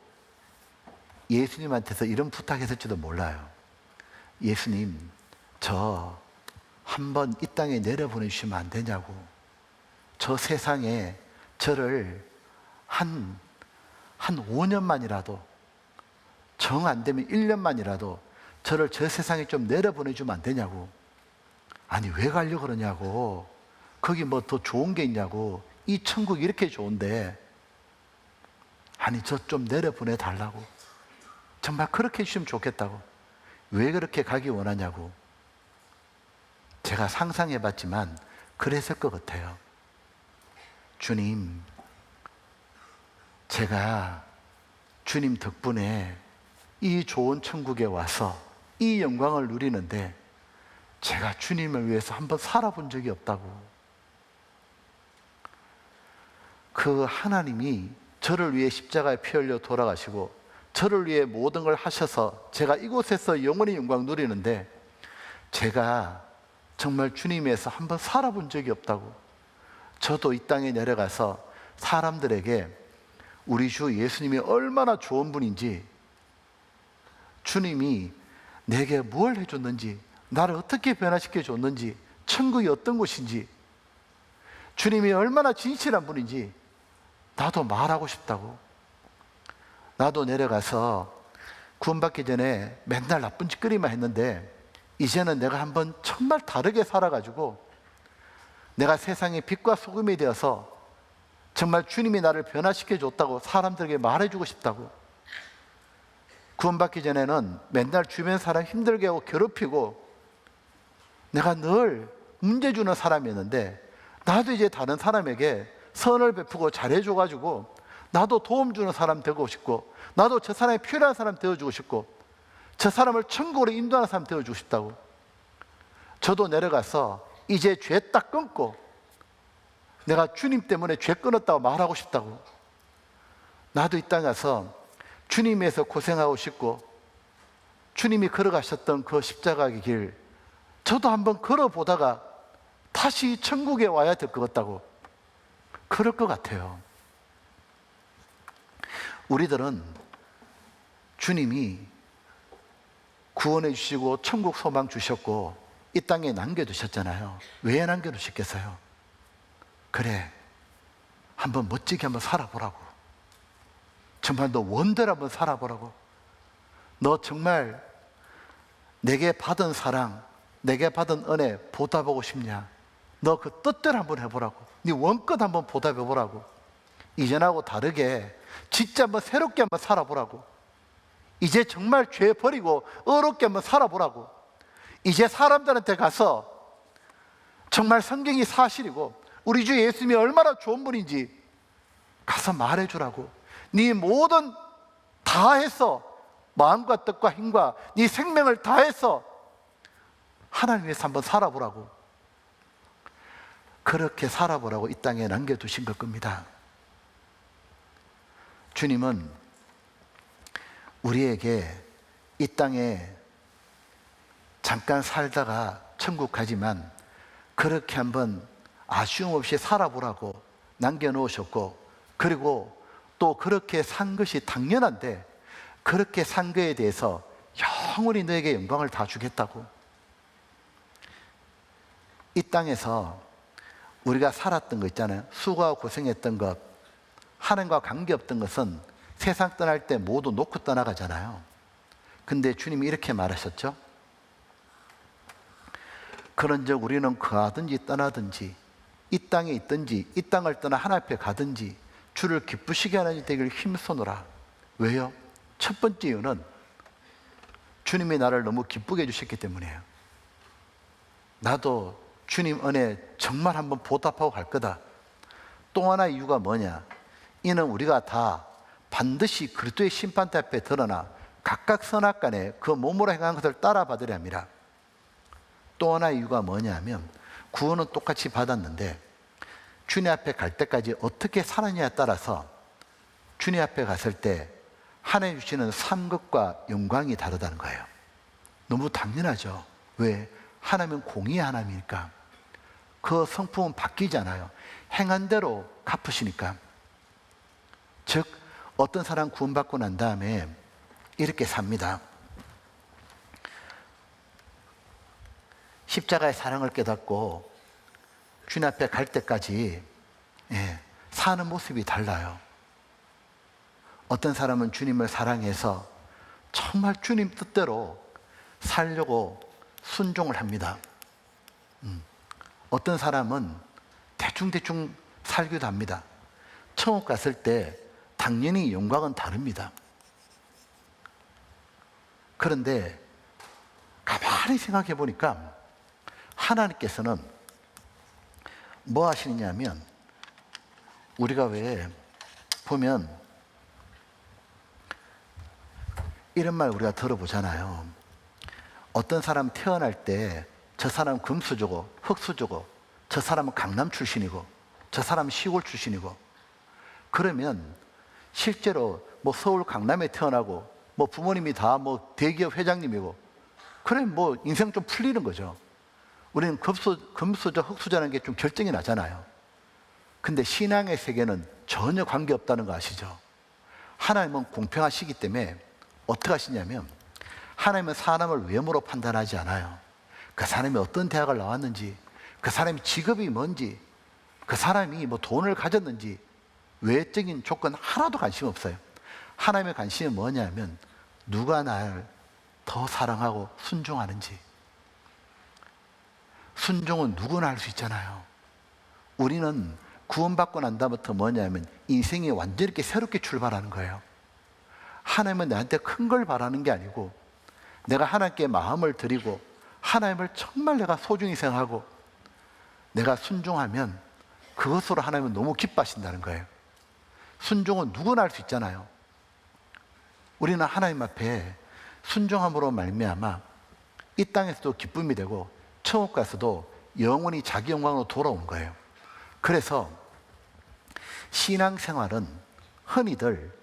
Speaker 1: 예수님한테서 이런 부탁했을지도 몰라요. 예수님, 저 한번 이 땅에 내려보내주시면 안 되냐고. 저 세상에 저를 한 5년만이라도, 정 안 되면 1년만이라도 저를 저 세상에 좀 내려보내주면 안 되냐고. 아니, 왜 가려고 그러냐고. 거기 뭐 더 좋은 게 있냐고. 이 천국이 이렇게 좋은데. 아니, 저 좀 내려보내 달라고. 정말 그렇게 해주시면 좋겠다고. 왜 그렇게 가기 원하냐고. 제가 상상해 봤지만 그랬을 것 같아요. 주님, 제가 주님 덕분에 이 좋은 천국에 와서 이 영광을 누리는데 제가 주님을 위해서 한번 살아본 적이 없다고. 그 하나님이 저를 위해 십자가에 피 흘려 돌아가시고 저를 위해 모든 걸 하셔서 제가 이곳에서 영원히 영광 누리는데 제가 정말 주님 위해서 한번 살아본 적이 없다고. 저도 이 땅에 내려가서 사람들에게 우리 주 예수님이 얼마나 좋은 분인지, 주님이 내게 뭘 해줬는지, 나를 어떻게 변화시켜 줬는지, 천국이 어떤 곳인지, 주님이 얼마나 진실한 분인지 나도 말하고 싶다고. 나도 내려가서 구원받기 전에 맨날 나쁜 짓거리만 했는데 이제는 내가 한번 정말 다르게 살아가지고 내가 세상의 빛과 소금이 되어서 정말 주님이 나를 변화시켜 줬다고 사람들에게 말해주고 싶다고. 구원받기 전에는 맨날 주변 사람 힘들게 하고 괴롭히고 내가 늘 문제 주는 사람이었는데 나도 이제 다른 사람에게 선을 베푸고 잘해줘가지고 나도 도움 주는 사람 되고 싶고 나도 저 사람이 필요한 사람 되어주고 싶고 저 사람을 천국으로 인도하는 사람 되어주고 싶다고. 저도 내려가서 이제 죄 딱 끊고 내가 주님 때문에 죄 끊었다고 말하고 싶다고. 나도 이 땅에 가서 주님 위해서 고생하고 싶고 주님이 걸어가셨던 그 십자가의 길 저도 한번 걸어보다가 다시 천국에 와야 될 것 같다고. 그럴 것 같아요. 우리들은 주님이 구원해 주시고 천국 소망 주셨고 이 땅에 남겨두셨잖아요. 왜 남겨두셨겠어요? 그래, 한번 멋지게 한번 살아보라고. 정말 너 원대로 한번 살아보라고. 너 정말 내게 받은 사랑, 내게 받은 은혜 보답하고 싶냐? 너 그 뜻대로 한번 해보라고. 네 원껏 한번 보답해보라고. 이전하고 다르게 진짜 한번 새롭게 한번 살아보라고. 이제 정말 죄 버리고 의롭게 한번 살아보라고. 이제 사람들한테 가서 정말 성경이 사실이고 우리 주 예수님이 얼마나 좋은 분인지 가서 말해주라고. 네 모든 다해서 마음과 뜻과 힘과 네 생명을 다해서 하나님 위해서 한번 살아보라고. 그렇게 살아보라고 이 땅에 남겨두신 것 겁니다. 주님은 우리에게 이 땅에 잠깐 살다가 천국 가지만 그렇게 한번 아쉬움 없이 살아보라고 남겨놓으셨고, 그리고 또 그렇게 산 것이 당연한데 그렇게 산 거에 대해서 영원히 너에게 영광을 다 주겠다고. 이 땅에서 우리가 살았던 거 있잖아요. 수고하고 고생했던 것, 하나님과 관계없던 것은 세상 떠날 때 모두 놓고 떠나가잖아요. 근데 주님이 이렇게 말하셨죠. 그런즉 우리는 거하든지 떠나든지 이 땅에 있든지 이 땅을 떠나 하나님 앞에 가든지 주를 기쁘시게 하는 일 되기를 힘써노라. 왜요? 첫 번째 이유는 주님이 나를 너무 기쁘게 해주셨기 때문이에요. 나도 주님 은혜 정말 한번 보답하고 갈 거다. 또 하나 이유가 뭐냐? 이는 우리가 다 반드시 그리스도의 심판대 앞에 드러나 각각 선악간에 그 몸으로 행한 것을 따라 받으려 합니다. 또 하나 이유가 뭐냐면 구원은 똑같이 받았는데 주님 앞에 갈 때까지 어떻게 살았냐에 따라서 주님 앞에 갔을 때 하나님 주시는 상급과 영광이 다르다는 거예요. 너무 당연하죠. 왜? 하나님은 공의의 하나님이니까. 그 성품은 바뀌지 않아요. 행한 대로 갚으시니까. 즉 어떤 사람 구원받고 난 다음에 이렇게 삽니다. 십자가의 사랑을 깨닫고 주님 앞에 갈 때까지 사는 모습이 달라요. 어떤 사람은 주님을 사랑해서 정말 주님 뜻대로 살려고 순종을 합니다. 어떤 사람은 대충대충 살기도 합니다. 천국 갔을 때 당연히 영광은 다릅니다. 그런데 가만히 생각해 보니까 하나님께서는 뭐 하시느냐면 우리가 왜 보면 이런 말 우리가 들어보잖아요. 어떤 사람 태어날 때 저 사람은 금수저고 흙수저고 저 사람은 강남 출신이고 저 사람은 시골 출신이고, 그러면 실제로 뭐 서울 강남에 태어나고 뭐 부모님이 다 뭐 대기업 회장님이고, 그러면 뭐 인생 좀 풀리는 거죠. 우리는 금수저 흙수저라는 게 좀 결정이 나잖아요. 근데 신앙의 세계는 전혀 관계없다는 거 아시죠? 하나님은 공평하시기 때문에 어떻게 하시냐면, 하나님은 사람을 외모로 판단하지 않아요. 그 사람이 어떤 대학을 나왔는지, 그 사람이 직업이 뭔지, 그 사람이 뭐 돈을 가졌는지, 외적인 조건 하나도 관심 없어요. 하나님의 관심이 뭐냐면 누가 날 더 사랑하고 순종하는지. 순종은 누구나 할 수 있잖아요. 우리는 구원받고 난 다음부터 뭐냐면 인생이 완전히 이렇게 새롭게 출발하는 거예요. 하나님은 나한테 큰 걸 바라는 게 아니고, 내가 하나님께 마음을 드리고 하나님을 정말 내가 소중히 생각하고 내가 순종하면 그것으로 하나님은 너무 기뻐하신다는 거예요. 순종은 누구나 할 수 있잖아요. 우리는 하나님 앞에 순종함으로 말미암아 이 땅에서도 기쁨이 되고 천국 가서도 영원히 자기 영광으로 돌아온 거예요. 그래서 신앙생활은 흔히들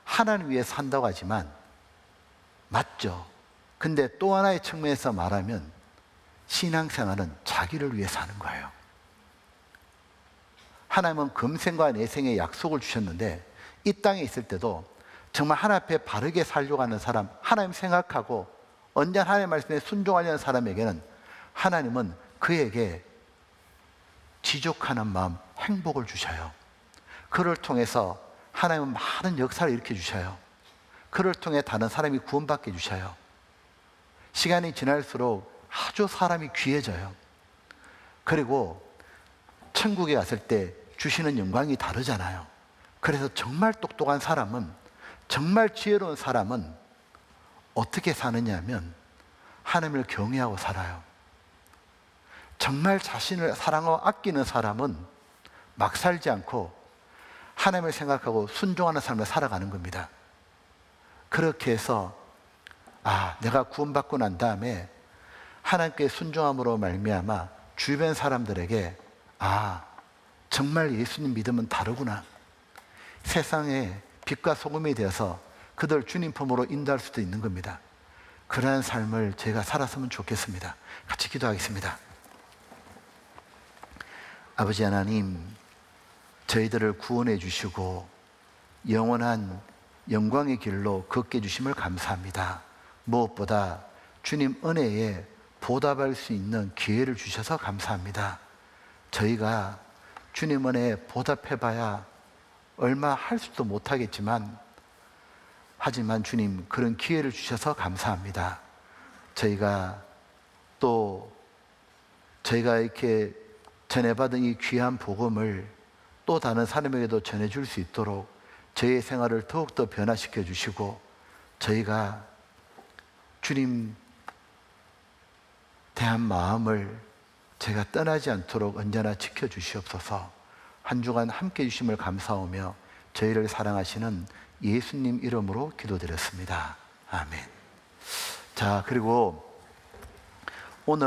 Speaker 1: 하나님 위해서 한다고 하지만 맞죠. 근데 또 하나의 측면에서 말하면 신앙생활은 자기를 위해서 하는 거예요. 하나님은 금생과 내생의 약속을 주셨는데, 이 땅에 있을 때도 정말 하나님 앞에 바르게 살려고 하는 사람, 하나님 생각하고 언제나 하나님 말씀에 순종하려는 사람에게는 하나님은 그에게 지족하는 마음, 행복을 주셔요. 그를 통해서 하나님은 많은 역사를 일으켜 주셔요. 그를 통해 다른 사람이 구원받게 해주셔요. 시간이 지날수록 아주 사람이 귀해져요. 그리고 천국에 갔을 때 주시는 영광이 다르잖아요. 그래서 정말 똑똑한 사람은, 정말 지혜로운 사람은 어떻게 사느냐 하면 하나님을 경외하고 살아요. 정말 자신을 사랑하고 아끼는 사람은 막 살지 않고 하나님을 생각하고 순종하는 삶을 살아가는 겁니다. 그렇게 해서 내가 구원받고 난 다음에 하나님께 순종함으로 말미암아 주변 사람들에게 정말 예수님 믿으면 다르구나, 세상에 빛과 소금이 되어서 그들 주님 품으로 인도할 수도 있는 겁니다. 그러한 삶을 제가 살았으면 좋겠습니다. 같이 기도하겠습니다. 아버지 하나님, 저희들을 구원해 주시고 영원한 영광의 길로 걷게 해주심을 감사합니다. 무엇보다 주님 은혜에 보답할 수 있는 기회를 주셔서 감사합니다. 저희가 주님 은혜에 보답해봐야 얼마 할 수도 못하겠지만, 하지만 주님 그런 기회를 주셔서 감사합니다. 저희가 이렇게 전해받은 이 귀한 복음을 또 다른 사람에게도 전해줄 수 있도록 저희의 생활을 더욱더 변화시켜 주시고, 저희가 주님 대한 마음을 제가 떠나지 않도록 언제나 지켜주시옵소서. 한 주간 함께 해주심을 감사하며 저희를 사랑하시는 예수님 이름으로 기도드렸습니다. 아멘. 자, 그리고 오늘